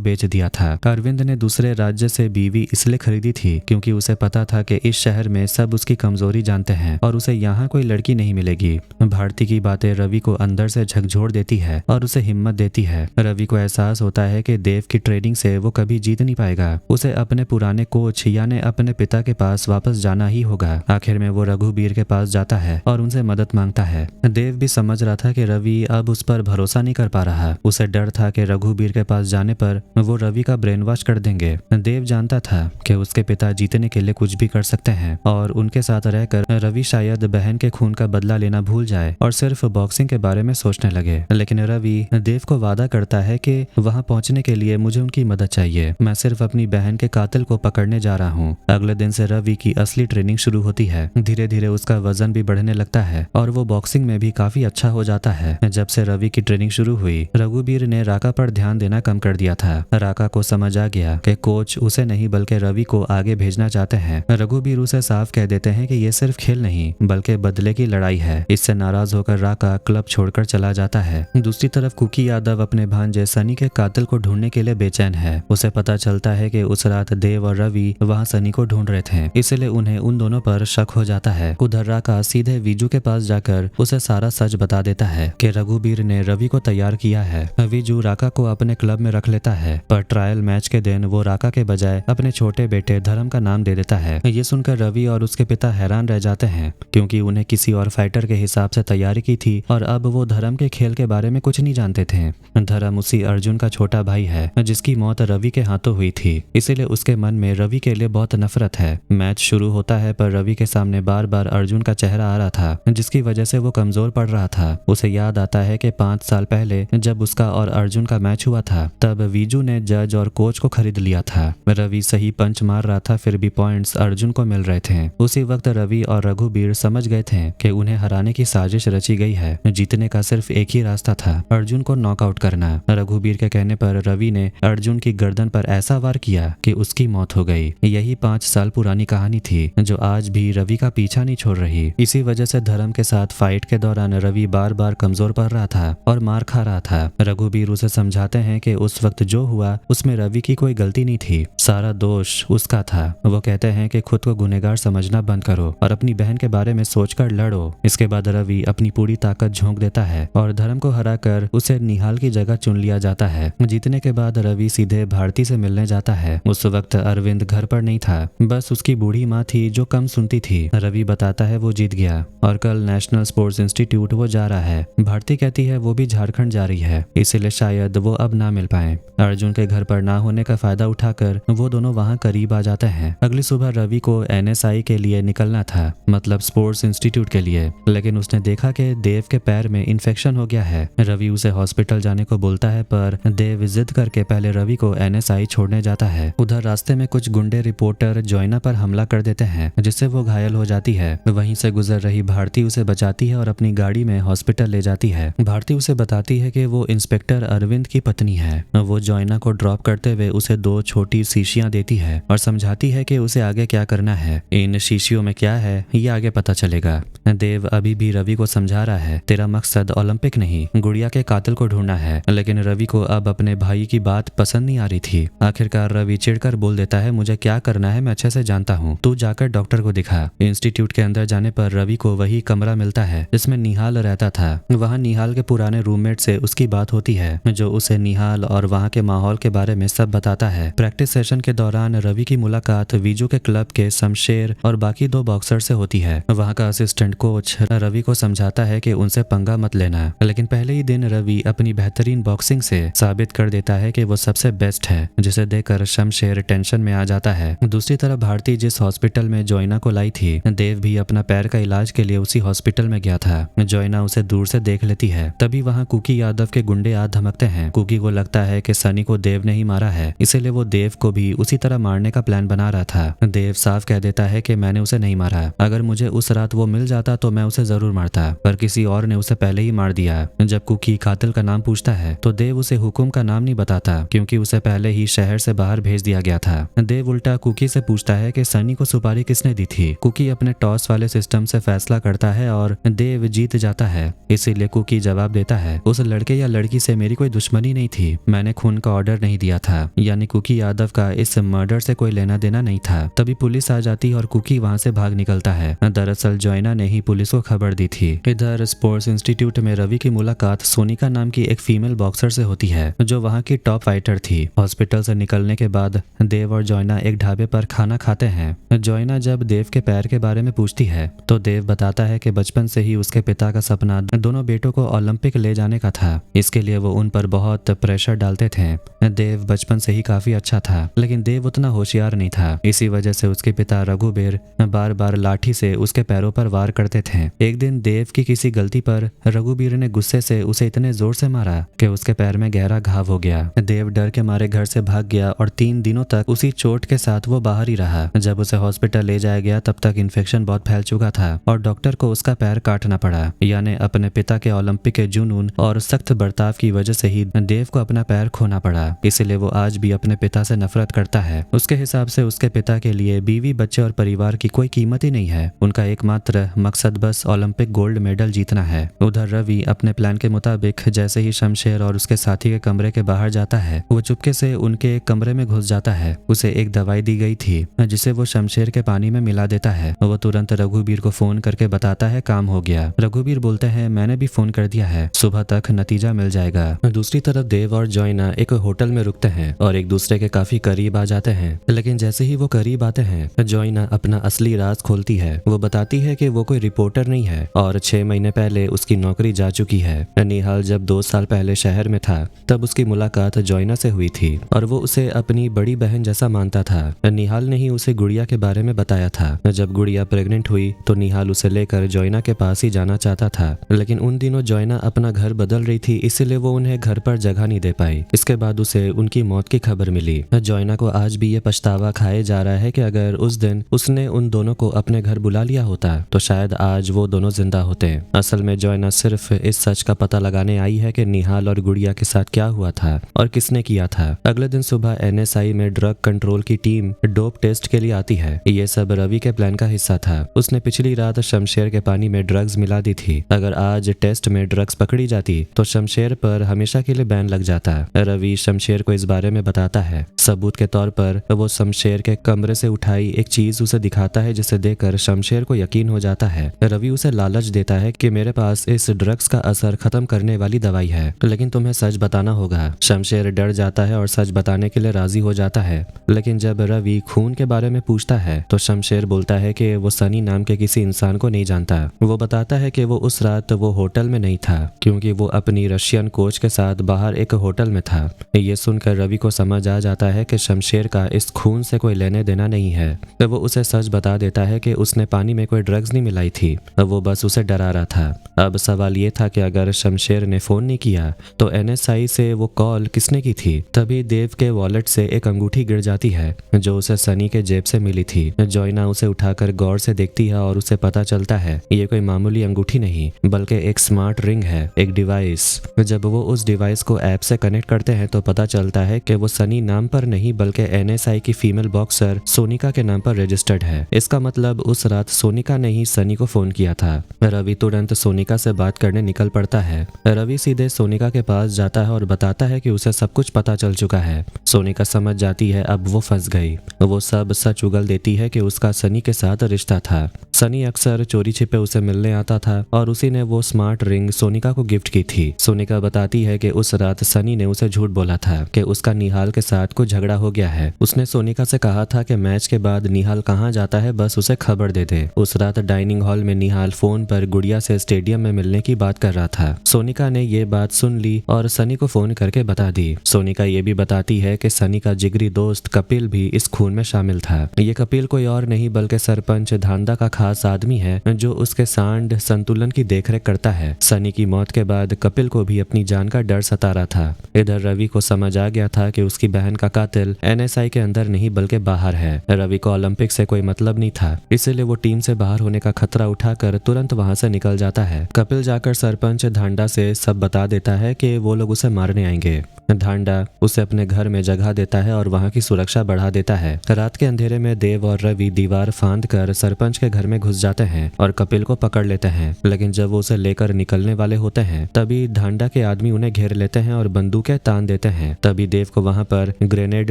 बेच दिया था। अरविंद ने दूसरे राज्य से बीवी इसलिए खरीदी थी क्योंकि उसे पता था कि इस शहर में सब उसकी कमजोरी जानते हैं और उसे यहाँ कोई लड़की नहीं मिलेगी। भारती की बातें रवि को अंदर से झकझोर देती है और उसे हिम्मत देती है। रवि को एहसास होता है कि देव की ट्रेनिंग से वो कभी जीत नहीं पाएगा। उसे अपने पुराने कोच यानी अपने पिता के पास वापस जाना ही होगा। आखिर में वो रघुबीर के पास जाता है और उनसे मदद मांगता है। देव भी समझ रहा था कि रवि अब उस पर भरोसा नहीं कर पा रहा। उसे डर था कि रघुबीर के पास जाने पर वो रवि का ब्रेन वॉश कर देंगे। देव जानता था कि उसके पिता जीतने के लिए कुछ भी कर सकते हैं और उनके साथ रहकर रवि शायद बहन के खून का बदला लेना भूल जाए और सिर्फ बॉक्सिंग के बारे में सोचने लगे। लेकिन रवि देव को वादा करता है कि वहां पहुंचने के लिए मुझे उनकी मदद चाहिए। मैं सिर्फ अपनी बहन के कातिल को पकड़ने जा रहा हूँ। अगले दिन से रवि की असली ट्रेनिंग शुरू होती है। धीरे धीरे उसका वजन भी बढ़ने लगता है और वो बॉक्सिंग में भी काफी अच्छा हो जाता है। जब से रवि की ट्रेनिंग शुरू हुई, रघुबीर ने राका पर ध्यान देना कम कर दिया था। राका को समझ आ गया कि कोच उसे नहीं बल्कि रवि को आगे भेजना चाहते हैं। रघुबीर उसे साफ कह देते हैं कि ये सिर्फ खेल नहीं बल्कि बदले की लड़ाई है। इससे नाराज होकर राका क्लब छोड़कर चला जाता है। दूसरी तरफ कुकी यादव अपने भांजे सनी के कातिल को ढूंढने के लिए बेचैन है। उसे पता चलता है कि उस रात देव और रवि वहां सनी को ढूंढ रहे थे, इसलिए उन्हें उन दोनों पर शक हो जाता है। उधर राका सीधे विजू के पास जाकर उसे सारा सच बता देता है कि रघुबीर ने रवि को तैयार किया है। विजू राका को अपने क्लब में रख लेता है, पर ट्रायल मैच के दिन वो राका के बजाय अपने छोटे बेटे धर्म का नाम दे देता है। ये सुनकर रवि और उसके पिता हैरान रह जाते हैं क्योंकि उन्हें किसी और फाइटर के हिसाब से तैयारी की थी और अब वो धर्म के खेल के बारे में कुछ नहीं जानते थे। धर्म उसी अर्जुन का छोटा भाई है जिसकी मौत रवि के हाथों हुई थी, इसीलिए उसके मन में रवि के लिए बहुत नफरत है। मैच शुरू होता है पर रवि के सामने बार बार अर्जुन का चेहरा आ रहा था जिसकी वजह से वो कमजोर पड़ रहा था। उसे याद आता है कि 5 साल पहले जब उसका और अर्जुन का मैच हुआ था तब विजू ने जज और कोच को खरीद लिया था। रवि सही पंच मार रहा था फिर भी पॉइंट्स अर्जुन को मिल रहे थे। उसी वक्त रवि और रघुबीर समझ गए थे कि उन्हें हराने की साजिश रची गई है। जीतने का सिर्फ एक ही रास्ता था, अर्जुन को नॉकआउट करना। रघुबीर के कहने पर रवि ने अर्जुन की गर्दन पर ऐसा वार किया कि उसकी मौत हो गई। यही 5 साल पुरानी कहानी थी जो आज भी रवि का पीछा नहीं छोड़ रही। इसी वजह से धर्म के साथ फाइट के दौरान रवि बार बार कमजोर पड़ रहा था और मार खा रहा था। रघुबीर उसे समझाते हैं कि उस वक्त जो हुआ उसमें रवि की कोई गलती नहीं थी, सारा दोष उसका था। वो कहते हैं कि खुद को गुनहगार समझना बंद करो और अपनी बहन के बारे में सोचकर लड़ो। इसके बाद रवि अपनी पूरी ताकत झोंक देता है और धर्म को हराकर उसे निहाल की जगह चुन लिया जाता है। जीतने के बाद रवि सीधे भारती से मिलने जाता है। उस वक्त अरविंद घर पर नहीं था, बस उसकी बूढ़ी माँ थी जो कम सुनती थी। रवि बताता है वो जीत गया और कल नेशनल स्पोर्ट्स इंस्टीट्यूट वो जा रहा है। भारती कहती है वो भी झारखंड जा रही है, इसलिए शायद वो अब ना मिल पाए। अर्जुन के घर पर ना होने का फायदा उठाकर वो दोनों वहाँ करीब आ जाते हैं। अगली सुबह रवि को NSI के लिए निकलना था, मतलब स्पोर्ट्स इंस्टीट्यूट के लिए, लेकिन उसने देखा कि देव के पैर में इन्फेक्शन हो गया है। रवि उसे हॉस्पिटल जाने को बोलता है पर देव जिद करके पहले रवि को NSI छोड़ने जाता है। उधर रास्ते में कुछ गुंडे रिपोर्टर जोइना पर हमला कर देते हैं जिससे वो घायल हो जाती है। वहीं से गुजर रही भारती उसे बचाती है और अपनी गाड़ी में हॉस्पिटल ले जाती है। भारती उसे बताती है कि वो इंस्पेक्टर अरविंद की पत्नी है। वो जोइना को ड्रॉप करते हुए उसे 2 छोटी शीशियां देती है और समझाती है कि उसे आगे क्या करना है। इन शीशियों में क्या है ये आगे पता चलेगा। देव अभी भी रवि को समझा रहा है तेरा मकसद ओलंपिक नहीं गुड़िया के कातिल को ढूंढना है, लेकिन रवि को अब अपने भाई की बात पसंद नहीं आ रही थी। आखिरकार रवि चिढ़कर बोल देता है मुझे क्या करना है मैं अच्छे से जानता हूँ, तू जाकर डॉक्टर को दिखा। इंस्टीट्यूट के अंदर जाने पर रवि को वही कमरा मिलता है जिसमें निहाल रहता था। वहाँ निहाल के पुराने रूममेट से उसकी बात होती है जो उसे निहाल और वहाँ के माहौल के बारे में सब बताता है। प्रैक्टिस सेशन के दौरान रवि की मुलाकात विजू के क्लब के शमशेर और बाकी 2 बॉक्सर से होती है। वहाँ का असिस्टेंट कोच रवि को समझाता है कि उनसे पंगा मत लेना, लेकिन पहले ही दिन रवि अपनी बेहतरीन बॉक्सिंग से साबित कर देता है कि वो सबसे बेस्ट है, जिसे देखकर शमशेर टेंशन में आ जाता है। दूसरी तरफ भारती जिस हॉस्पिटल में जोइना को लाई थी, देव भी अपना पैर का इलाज के लिए उसी हॉस्पिटल में गया था। जोइना उसे दूर से देख लेती है। तभी वहाँ कुकी यादव के गुंडे आ धमकते हैं। कुकी को लगता है कि सनी को देव ने ही मारा है, इसीलिए वो देव को भी उसी तरह मारने का प्लान बना रहा था। देव साफ कह देता है कि मैंने उसे नहीं मारा, अगर मुझे उस रात वो मिल जाता तो मैं उसे जरूर मारता, पर किसी और ने उसे पहले ही मार दिया। जब कुकी कातिल का नाम पूछता है तो देव उसे हुकुम का नाम नहीं बताता क्योंकि उसे पहले ही शहर से बाहर भेज दिया गया था। देव उल्टा कुकी से पूछता है कि सनी को सुपारी किसने दी थी। कुकी अपने टॉस वाले सिस्टम से फैसला करता है और देव जीत जाता है। इसीलिए कुकी जवाब देता है, उस लड़के या लड़की से मेरी कोई दुश्मनी नहीं थी, मैंने खून का ऑर्डर नहीं दिया था। यानी कुकी यादव का इस मर्डर से कोई लेना देना नहीं था। तभी पुलिस आ जाती और कुकी वहां से भाग निकलता है। दरअसल जोइना ने ही पुलिस को खबर दी थी। इधर स्पोर्ट्स इंस्टीट्यूट में रवि की मुलाकात सोनिका नाम की एक फीमेल बॉक्सर से होती है जो वहां की टॉप फाइटर थी। हॉस्पिटल से निकलने के बाद देव और जोइना एक ढाबे पर खाना खाते हैं। जोइना जब देव के पैर के बारे में पूछती है तो देव बताता है कि बचपन से ही उसके पिता का सपना दोनों बेटों को ओलंपिक ले जाने का था। इसके लिए वो उन पर बहुत प्रेशर डालते थे। देव बचपन से ही काफी अच्छा था, लेकिन देव उतना होशियार नहीं था। इसी वजह से उसके पिता रघुबीर बार बार लाठी से उसके पैरों पर वार करते थे। एक दिन देव की किसी गलती पर रघुबीर ने गुस्से से उसे इतने जोर से मारा कि उसके पैर में गहरा घाव हो गया। देव डर के मारे घर से भाग गया और 3 दिनों तक उसी चोट के साथ वो बाहर ही रहा। जब उसे हॉस्पिटल ले जाया गया तब तक इन्फेक्शन बहुत फैल चुका था और डॉक्टर को उसका पैर काटना पड़ा। यानी अपने पिता के ओलंपिक के जुनून और सख्त बर्ताव की वजह से ही देव को अपना पैर खोना पड़ा। इसलिए वो आज भी अपने पिता से नफरत करता है। उसके हिसाब से उसके पिता के लिए बीवी, बच्चे और परिवार की कोई कीमत ही नहीं है। उनका एकमात्र मकसद बस ओलंपिक गोल्ड मेडल जीतना है। उधर रवि अपने प्लान के मुताबिक जैसे ही शमशेर और उसके साथी के कमरे के बाहर जाता है, वो चुपके से उनके कमरे में घुस जाता है। उसे एक दवाई दी गई थी जिसे वो शमशेर के पानी में मिला देता है। वो तुरंत रघुबीर को फोन करके बताता है काम हो गया। रघुबीर बोलते हैं मैंने भी फोन कर दिया है, सुबह तक नतीजा मिल जाएगा। दूसरी तरफ देव और जोइना एक होटल में रुकते हैं और एक दूसरे के काफी करीब आ जाते हैं। लेकिन जैसे ही वो करीब आते हैं जोइना अपना असली राज खोलती है। वो बताती है कि वो कोई रिपोर्टर नहीं है और 6 महीने पहले उसकी नौकरी जा चुकी है। निहाल जब 2 साल पहले शहर में था तब उसकी मुलाकात जोइना से हुई थी और वो उसे अपनी बड़ी बहन जैसा मानता था। निहाल ने ही उसे गुड़िया के बारे में बताया था। जब गुड़िया प्रेग्नेंट हुई तो निहाल उसे लेकर जोइना के पास ही जाना चाहता था, लेकिन उन दिनों जोइना अपना घर बदल रही थी, इसलिए वो उन्हें घर पर जगह नहीं दे पाई। इसके बाद उसे उनकी मौत की खबर मिली। जोइना को आज भी ये पछतावा खाए जा रहा है कि अगर उस दिन उसने उन दोनों को अपने घर बुला लिया होता तो शायद आज वो दोनों जिंदा होते। असल में जोइना सिर्फ इस सच का पता लगाने आई है कि निहाल और गुड़िया के साथ क्या हुआ था और किसने किया था। अगले दिन सुबह NSI में ड्रग कंट्रोल की टीम डोप टेस्ट के लिए आती है। ये सब रवि के प्लान का हिस्सा था। उसने पिछली रात शमशेर के पानी में ड्रग्स मिला दी थी। अगर आज टेस्ट में ड्रग्स पकड़ी जाती तो शमशेर पर हमेशा के लिए बैन लग जाता। रवि शमशेर को इस बारे में बताता है। सबूत के तौर पर वो शमशेर के कमरे से उठाई एक चीज उसे दिखाता है जिसे देखकर शमशेर को यकीन हो जाता है। रवि उसे लालच देता है कि मेरे पास इस ड्रग्स का असर खत्म करने वाली दवाई है, लेकिन तुम्हें सच बताना होगा। शमशेर डर जाता है और सच बताने के लिए राजी हो जाता है। लेकिन जब रवि खून के बारे में पूछता है तो शमशेर बोलता है कि वो सनी नाम के किसी इंसान को नहीं जानता। वो बताता है कि वो उस रात वो होटल में नहीं था क्योंकि वो अपनी रशियन कोच के साथ बाहर एक होटल में था। ये सुनकर रवि को समझ आ जाता है कि शमशेर का इस खून से कोई लेने देना नहीं है। तो वो उसे सच बता देता है कि उसने पानी में कोई ड्रग्स नहीं मिलाई थी, वो बस उसे डरा रहा था। अब सवाल ये था कि अगर शमशेर ने फोन नहीं किया तो NSI से वो कॉल किसने की थी। तभी देव के वॉलेट से एक अंगूठी गिर जाती है जो उसे सनी के जेब से मिली थी। जोइना उसे उठाकर गौर से देखती है और उसे पता चलता है ये कोई मामूली अंगूठी नहीं बल्कि एक स्मार्ट रिंग है, एक डिवाइस। जब वो उस डिवाइस को ऐप से कनेक्ट करते हैं तो पता चलता है कि वो सनी नाम पर नहीं बल्कि NSI की फीमेल बॉक्सर सोनिका के नाम पर रजिस्टर्ड है। इसका मतलब उस रात सोनिका ने ही सनी को फोन किया था। रवि तुरंत सोनिका से बात करने निकल पड़ता है। रवि सीधे सोनिका के पास जाता है और बताता है कि उसे सब कुछ पता चल चुका है। सोनिका समझ जाती है अब वो फंस गई। वो सब सच उगल देती है कि उसका सनी के साथ रिश्ता था। सनी अक्सर चोरी छिपे उसे मिलने आता था और उसी ने वो स्मार्ट रिंग सोनिका को गिफ्ट की थी। सोनिका बताती है कि उस रात सनी ने उसे झूठ बोला था कि उसका निहाल के साथ कुछ झगड़ा हो गया है। उसने सोनिका से कहा था कि मैच के बाद निहाल कहाँ जाता है बस उसे खबर दे दे। उस रात डाइनिंग हॉल में निहाल फोन पर गुड़िया से स्टेडियम में मिलने की बात कर रहा था। सोनिका ने ये बात सुन ली और सनी को फोन करके बता दी। सोनिका ये भी बताती है कि सनी का जिगरी दोस्त कपिल भी इस खून में शामिल था। ये कपिल कोई और नहीं बल्कि सरपंच धांधा का खास आदमी है जो उसके सांड संतुलन की देखरेख करता है। सनी की मौत के बाद कपिल को भी अपनी जान का डर सता रहा था। इधर रवि को समझ आ गया था कि उसकी बहन का कातिल एनएसआई के अंदर नहीं बल्कि बाहर है। रवि को ओलंपिक से कोई मतलब नहीं था, इसीलिए वो टीम से बाहर होने का खतरा उठाकर तुरंत वहां से निकल जाता है। कपिल जाकर सरपंच धांडा से सब बता देता है कि वो लोग उसे मारने आएंगे। धांडा उसे अपने घर में जगह देता है और वहां की सुरक्षा बढ़ा देता है। रात के अंधेरे में देव और रवि दीवार फांद कर सरपंच के घर में घुस जाते हैं और कपिल को पकड़ लेते हैं। लेकिन जब वो उसे लेकर निकलने वाले होते हैं तभी धांडा के आदमी उन्हें घेर लेते हैं और बंदूकें तान देते हैं। तभी देव को वहां पर ग्रेनेड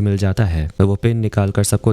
मिल जाता है। वो पिन निकालकर सबको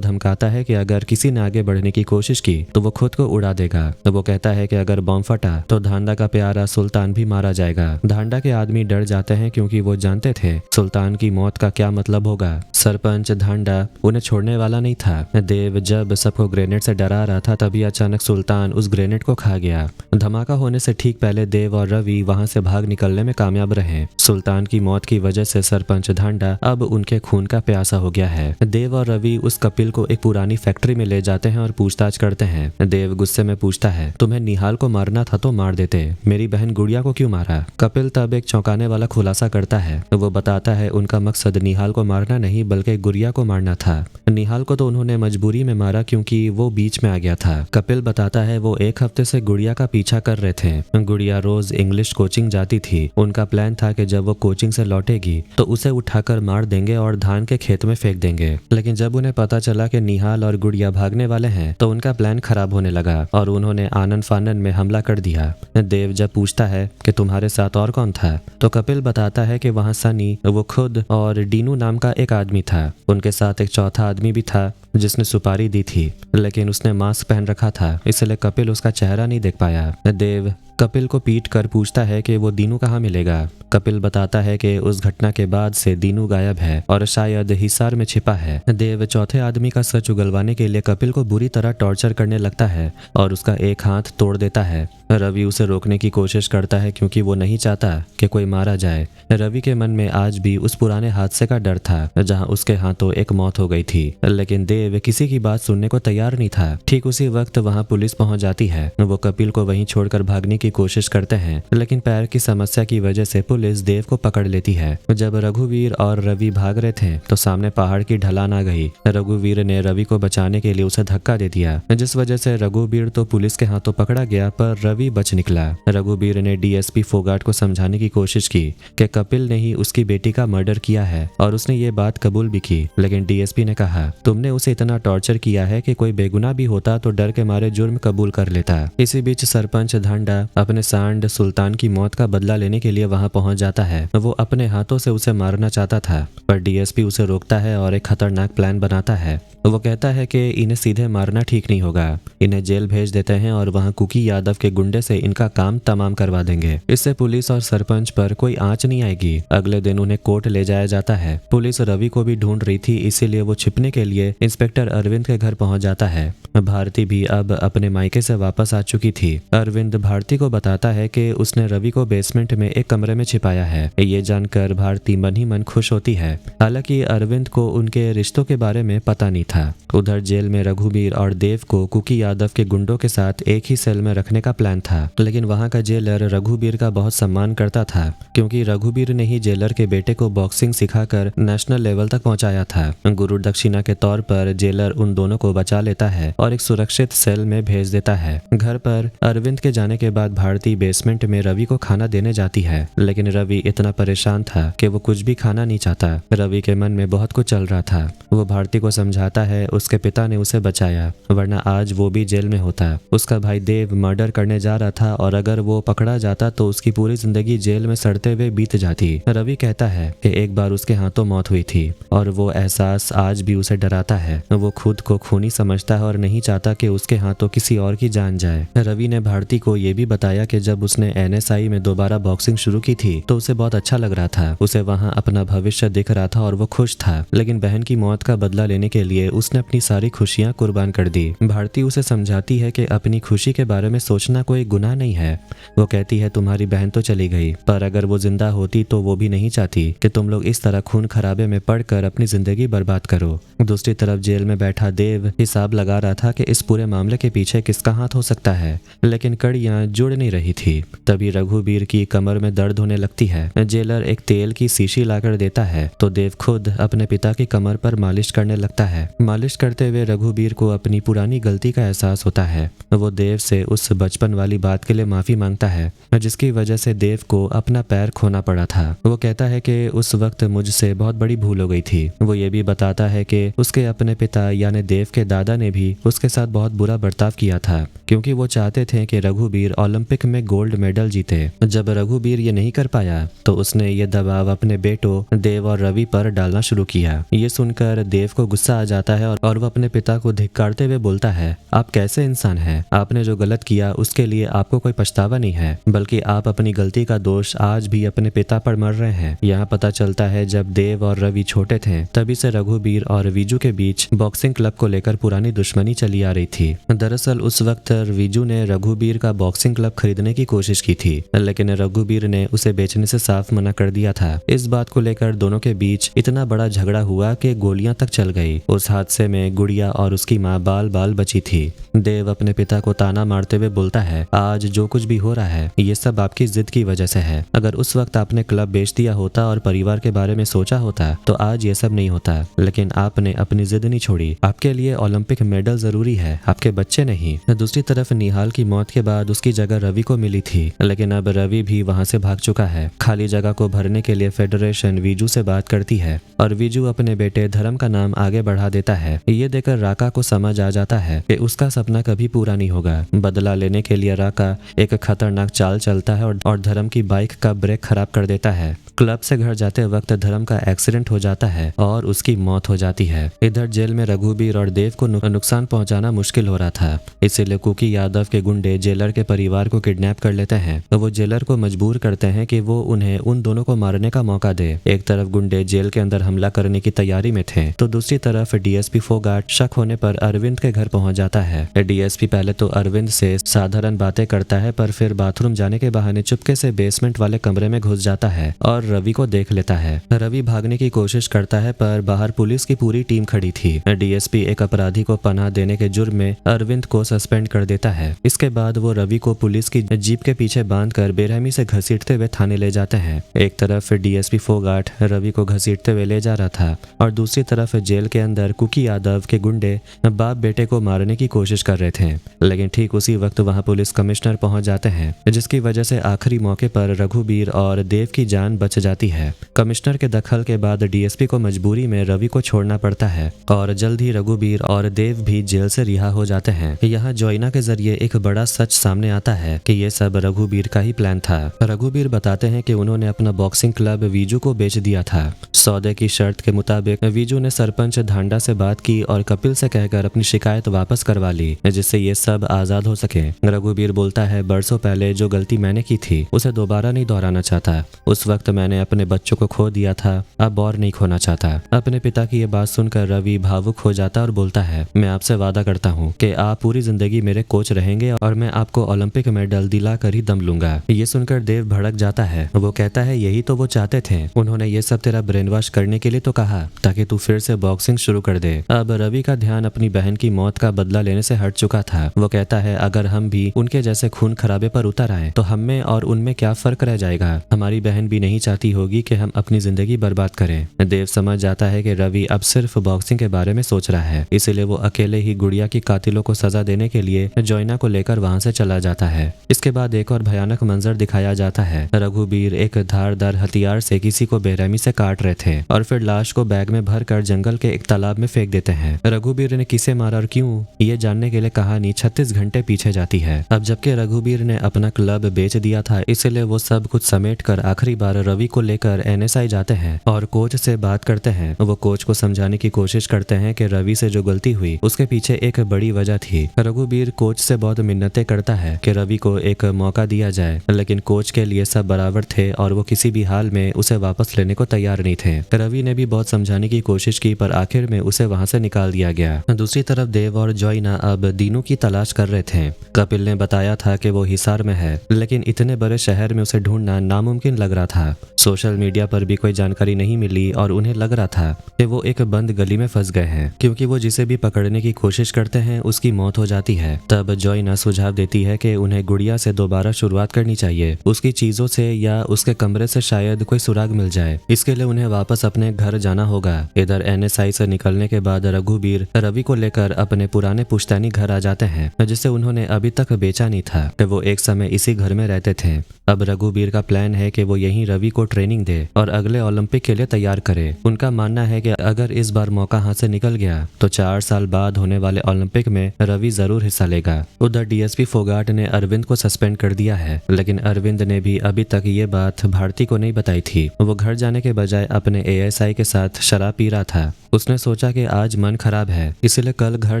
धमकाता है कि अगर किसी ने आगे बढ़ने की कोशिश की तो वो खुद को उड़ा देगा। वो कहता है कि अगर बम फटा तो धांडा का प्यारा सुल्तान भी मारा जाएगा। धांडा के आदमी डर जाते हैं क्योंकि वो जानते थे सुल्तान की मौत का क्या मतलब होगा। सरपंच धांडा उन्हें छोड़ने वाला नहीं था। देव जब सबको ग्रेनेड से डरा रहा था तभी अचानक सुल्तान उस ग्रेनेड को खा गया। धमाका होने से ठीक पहले देव और रवि वहां से भाग निकलने में कामयाब रहे। सुल्तान की मौत की वजह से सरपंच धांडा अब उनके खून का प्यासा हो गया है। देव और रवि उस कपिल को एक पुरानी फैक्ट्री में ले जाते हैं और पूछताछ करते हैं। देव गुस्से में पूछता है, तुम्हें निहाल को मारना था तो मार देते, मेरी बहन गुड़िया को क्यों मारा? कपिल तब एक चौंकाने वाला खुलासा करता है। वो बताता है उनका मकसद निहाल को मारना नहीं बल्कि गुड़िया को मारना था। निहाल को तो उन्होंने मजबूरी में मारा क्योंकि वो बीच में आ गया था। कपिल बताता है वो एक हफ्ते से गुड़िया का पीछा कर रहे थे। गुड़िया रोज इंग्लिश कोचिंग जाती थी। उनका प्लान था कि जब वो कोचिंग से लौटेगी तो उसे उठाकर मार देंगे और धान के खेत में फेंक देंगे। लेकिन जब उन्हें पता चला कि निहाल और गुड़िया भागने वाले हैं तो उनका प्लान खराब होने लगा और उन्होंने आनन फानन में हमला कर दिया। देव जब पूछता है कि तुम्हारे साथ और कौन था तो कपिल बताता है कि वहां सनी, वो खुद और डीनू नाम का एक आदमी था। उनके साथ एक चौथा आदमी भी था जिसने सुपारी दी थी, लेकिन उसने मास्क पहन रखा था इसलिए कपिल उसका चेहरा नहीं देख पाया। देव कपिल को पीट कर पूछता है कि वो दीनू कहाँ मिलेगा। कपिल बताता है कि उस घटना के बाद से दीनू गायब है और शायद हिसार में छिपा है। देव चौथे आदमी का सच उगलवाने के लिए कपिल को बुरी तरह टॉर्चर करने लगता है और उसका एक हाथ तोड़ देता है। रवि उसे रोकने की कोशिश करता है क्योंकि वो नहीं चाहता कि कोई मारा जाए। रवि के मन में आज भी उस पुराने हादसे का डर था जहां उसके हाथों एक मौत हो गई थी, लेकिन देव किसी की बात सुनने को तैयार नहीं था। ठीक उसी वक्त वहां पुलिस पहुंच जाती है। वो कपिल को वहीं छोड़कर भागने की कोशिश करते हैं, लेकिन पैर की समस्या की वजह से पुलिस देव को पकड़ लेती है। जब रघुवीर और रवि भाग रहे थे तो सामने पहाड़ की ढलान आ गई। रघुवीर ने रवि को बचाने के लिए उसे धक्का दे दिया, जिस वजह से रघुवीर तो पुलिस के हाथों पकड़ा गया पर रवि बच निकला। रघुवीर ने डीएसपी फोगाट को समझाने की कोशिश की कि कपिल ने ही उसकी बेटी का मर्डर किया है और उसने ये बात कबूल भी की, लेकिन डीएसपी ने कहा तुमने उसे इतना टॉर्चर किया है कि कोई बेगुनाह भी होता तो डर के मारे जुर्म कबूल कर लेता। इसी बीच सरपंच धांडा अपने सांड सुल्तान की मौत का बदला लेने के लिए वहां पहुंच जाता है। वो अपने हाथों से उसे मारना चाहता था पर डीएसपी उसे रोकता है और एक खतरनाक प्लान बनाता है। वो कहता है कि इन्हें सीधे मारना ठीक नहीं होगा, इन्हें जेल भेज देते हैं और वहां कुकी यादव के गुंडे से इनका काम तमाम करवा देंगे। इससे पुलिस और सरपंच पर कोई आंच नहीं आएगी। अगले दिन उन्हें कोर्ट ले जाया जाता है। पुलिस रवि को भी ढूंढ रही थी, इसीलिए वो छिपने के लिए इंस्पेक्टर अरविंद के घर पहुंच जाता है। भारती भी अब अपने मायके से वापस आ चुकी थी। अरविंद भारती को बताता है कि उसने रवि को बेसमेंट में एक कमरे में छिपाया है। ये जानकर भारती मन ही मन खुश होती है। हालांकि अरविंद को उनके रिश्तों के बारे में पता नहीं था। उधर जेल में रघुवीर और देव को कुकी यादव के गुंडों के साथ एक ही सेल में रखने का प्लान था, लेकिन वहां का जेलर रघुवीर का बहुत सम्मान करता था क्योंकि रघुवीर ने ही जेलर के बेटे को बॉक्सिंग सिखाकर नेशनल लेवल तक पहुंचाया था। गुरु दक्षिणा के तौर पर जेलर उन दोनों को बचा लेता है और एक सुरक्षित सेल में भेज देता है। घर पर अरविंद के जाने के बाद भारती बेसमेंट में रवि को खाना देने जाती है, लेकिन रवि इतना परेशान था कि वो कुछ भी खाना नहीं चाहता। रवि के मन में बहुत कुछ चल रहा था। वो भारती को समझाता है उसके पिता ने उसे बचाया, वरना आज वो भी जेल में होता। उसका भाई देव मर्डर करने जा रहा था और अगर वो पकड़ा जाता तो उसकी पूरी जिंदगी जेल में सड़ते हुए बीत जाती। रवि कहता है कि एक बार उसके हाथों मौत हुई थी और वो एहसास आज भी उसे डराता है। वो खुद को खूनी समझता है और नहीं चाहता कि उसके हाथों किसी और की जान जाए। रवि ने भारती को ये भी बताया कि जब उसने एनएसआई में दोबारा बॉक्सिंग शुरू की थी तो उसे बहुत अच्छा लग रहा था। उसे वहाँ अपना भविष्य दिख रहा था और वो खुश था, लेकिन बहन की मौत का बदला लेने के लिए उसने अपनी सारी खुशियां कुर्बान कर दी। भारती उसे समझाती है कि अपनी खुशी के बारे में सोचना कोई कोई गुनाह नहीं है। वो कहती है तुम्हारी बहन तो चली गई, पर अगर वो जिंदा होती तो वो भी नहीं चाहती कि तुम लोग इस तरह खून खराबे में पड़कर अपनी जिंदगी बर्बाद करो। दूसरी तरफ जेल में बैठा देव हिसाब लगा रहा था कि इस पूरे मामले के पीछे किसका हाथ हो सकता है, लेकिन कड़ियां जुड़ नहीं रही थी। तभी रघुबीर की कमर में दर्द होने लगती है। जेलर एक तेल की शीशी लाकर देता है तो देव खुद अपने पिता की कमर पर मालिश करने लगता है। मालिश करते हुए रघुबीर को अपनी पुरानी गलती का एहसास होता है। वो देव से उस बचपन वाली बात के लिए माफी मांगता है जिसकी वजह से देव को अपना पैर खोना पड़ा था। वो कहता है कि उस वक्त मुझसे बहुत बड़ी भूल हो गई थी। वो ये भी बताता है कि उसके अपने पिता यानी देव के दादा ने भी उसके साथ बहुत बुरा बर्ताव किया था, क्योंकि वो चाहते थे कि रघुबीर ओलंपिक में गोल्ड मेडल जीते। जब रघुबीर ये नहीं कर पाया तो उसने ये दबाव अपने बेटों देव और रवि पर डालना शुरू किया। ये सुनकर देव को गुस्सा आ जाता है और वो अपने पिता को धिक्कारते हुए बोलता है, आप कैसे इंसान हैं? आपने जो गलत किया उसके लिए आपको कोई पछतावा नहीं है, बल्कि आप अपनी गलती का दोष आज भी अपने पिता पर मर रहे हैं। यहाँ पता चलता है जब देव और रवि छोटे थे तभी से रघुबीर और विजू के बीच बॉक्सिंग क्लब को लेकर पुरानी दुश्मनी चली आ रही थी। दरअसल उस वक्त विजू ने रघुबीर का बॉक्सिंग क्लब खरीदने की कोशिश की थी, लेकिन रघुबीर ने उसे बेचने से साफ मना कर दिया था। इस बात को लेकर दोनों के बीच इतना बड़ा झगड़ा हुआ कि गोलियां तक चल गई। उस हादसे में गुड़िया और उसकी माँ बाल बाल बची थी। देव अपने पिता को ताना मारते हुए बोलता है, आज जो कुछ भी हो रहा है ये सब आपकी जिद की वजह से है। अगर उस वक्त आपने क्लब बेच दिया होता और परिवार के बारे में सोचा होता तो आज ये सब नहीं होता, लेकिन आपने अपनी जिद नहीं छोड़ी। आपके लिए ओलंपिक मेडल जरूरी है, आपके बच्चे नहीं। दूसरी तरफ निहाल की मौत के बाद उसकी जगह रवि को मिली थी, लेकिन अब रवि भी वहां से भाग चुका है। खाली जगह को भरने के लिए फेडरेशन विजू से बात करती है और विजू अपने बेटे धर्म का नाम आगे बढ़ा देता है। ये देखकर राका को समझ आ जाता है कि उसका सपना कभी पूरा नहीं होगा। बदला लेने के लिए राका एक खतरनाक चाल चलता है और धर्म की बाइक का ब्रेक खराब कर देता है। क्लब से घर जाते वक्त धर्म का एक्सीडेंट हो जाता है और उसकी मौत हो जाती है। इधर जेल में रघुबीर और देव को नुकसान पहुंचाना मुश्किल हो रहा था, इसीलिए कुकी यादव के गुंडे जेलर के परिवार को किडनैप कर लेते हैं। तो वो जेलर को मजबूर करते हैं कि वो उन्हें उन दोनों को मारने का मौका दे। एक तरफ गुंडे जेल के अंदर हमला करने की तैयारी में थे तो दूसरी तरफ डीएसपी फोगाट शक होने पर अरविंद के घर पहुंच जाता है। डीएसपी पहले तो अरविंद से साधारण बातें करता है, पर फिर बाथरूम जाने के बहाने चुपके से बेसमेंट वाले कमरे में घुस जाता है और रवि को देख लेता है। रवि भागने की कोशिश करता है पर बाहर पुलिस की पूरी टीम खड़ी थी। डीएसपी एक अपराधी को पनाह देने के जुर्म में अरविंद को सस्पेंड कर देता है। इसके बाद वो रवि को पुलिस की जीप के पीछे बांधकर बेरहमी से घसीटते हुए थाने ले जाते हैं। एक तरफ डीएसपी फोगाट रवि को घसीटते हुए ले जा रहा था और दूसरी तरफ जेल के अंदर कुकी यादव के गुंडे बाप बेटे को मारने की कोशिश कर रहे थे। लेकिन ठीक उसी वक्त वहां पुलिस कमिश्नर पहुंच जाते हैं, जिसकी वजह से आखिरी मौके पर रघुबीर और देव की जान बच जाती है। कमिश्नर के दखल के बाद डीएसपी को मजबूरी में रवि को छोड़ना पड़ता है और जल्द ही रघुबीर और देव भी जेल से रिहा हो जाते हैं। यहाँ जोइना के जरिए एक बड़ा सच सामने आता है कि ये सब रघुबीर का ही प्लान था। रघुबीर बताते हैं कि उन्होंने अपना बॉक्सिंग क्लब विजू को बेच दिया था। सौदे की शर्त के मुताबिक विजू ने सरपंच धांडा से बात की और कपिल से कहकर अपनी शिकायत वापस करवा ली, जिससे ये सब आजाद हो सके। रघुबीर बोलता है, बरसों पहले जो गलती मैंने की थी उसे दोबारा नहीं दोहराना चाहता। उस वक्त मैंने अपने बच्चों को खो दिया था, अब और नहीं खोना चाहता। अपने पिता की ये बात सुनकर रवि भावुक हो जाता और बोलता है, मैं आपसे वादा करता हूँ कि आप पूरी जिंदगी मेरे कोच रहेंगे और मैं आपको ओलंपिक मेडल दिला कर ही दम लूंगा। ये सुनकर देव भड़क जाता है। वो कहता है, यही तो वो चाहते थे, उन्होंने ये सब तेरा ब्रेन वॉश करने के लिए तो कहा ताकि तू फिर से बॉक्सिंग शुरू कर दे। अब रवि का ध्यान अपनी बहन की मौत का बदला लेने से हट चुका था। वो कहता है, अगर हम भी उनके जैसे खून खराबे पर उतर आए तो हम में और उनमें क्या फर्क रह जाएगा। हमारी बहन भी नहीं चाहती होगी कि हम अपनी जिंदगी बर्बाद करें। देव समझ जाता है कि रवि अब सिर्फ बॉक्सिंग के बारे में सोच रहा है, इसीलिए वो अकेले ही गुड़िया की कातिलों को सजा देने के लिए जोइना को लेकर वहां से चला जाता है। इसके बाद एक और भयानक मंजर दिखाया जाता है। रघुबीर एक धारदार हथियार से किसी को बेरहमी से काट रहे थे और फिर लाश को बैग में भरकर जंगल के एक तालाब में फेंक देते हैं। रघुबीर ने किसे मारा और क्यों, ये जानने के लिए कहानी 36 घंटे पीछे जाती है। अब जबकि रघुबीर ने अपना क्लब बेच दिया था, इसलिए वो सब कुछ समेट कर आखिरी बार रवि को लेकर एनएसआई जाते हैं और कोच से बात करते हैं। वो कोच को समझाने की कोशिश करते हैं कि रवि से जो गलती हुई उसके पीछे एक बड़ी वजह थी। रघुबीर कोच से बहुत मिन्नतें करता है कि रवि को एक मौका दिया जाए, लेकिन कोच के लिए सब बराबर थे और वो किसी भी हाल में उसे वापस लेने को तैयार नहीं थे। रवि ने भी बहुत समझाने की कोशिश की पर आखिर में उसे वहां से निकाल दिया गया। दूसरी तरफ देव और जोइना अब दीनू की तलाश कर रहे थे। कपिल ने बताया था कि वो हिसार में है, लेकिन इतने बड़े शहर में उसे ढूंढना नामुमकिन लग रहा था। सोशल मीडिया पर भी कोई जानकारी नहीं मिली और उन्हें लग रहा था कि वो एक बंद गली में फंस गए हैं, क्योंकि वो जिसे भी पकड़ने की कोशिश करते हैं उसकी मौत हो जाती है। तब जॉइना सुझाव देती है कि उन्हें गुड़िया से दोबारा शुरुआत करनी चाहिए, उसकी चीजों से या उसके कमरे से शायद कोई सुराग मिल जाए। इसके लिए उन्हें वापस अपने घर जाना होगा। इधर एनएसआई से निकलने के बाद रघुबीर रवि को लेकर अपने पुराने पुश्तैनी घर आ जाते हैं, जिसे उन्होंने अभी तक बेचा नहीं था। वो एक समय इसी घर में रहते थे। अब रघुबीर का प्लान है कि वो यहीं रवि को ट्रेनिंग दे और अगले ओलंपिक के लिए तैयार करे। उनका मानना है कि अगर इस बार मौका हाथ से निकल गया तो 4 साल बाद होने वाले ओलंपिक में रवि जरूर हिस्सा लेगा। उधर डीएसपी फोगाट ने अरविंद को सस्पेंड कर दिया है, लेकिन अरविंद ने भी अभी तक ये बात भारती को नहीं बताई थी। वो घर जाने के बजाय अपने एएसआई के साथ शराब पी रहा था। उसने सोचा कि आज मन खराब है, इसलिए कल घर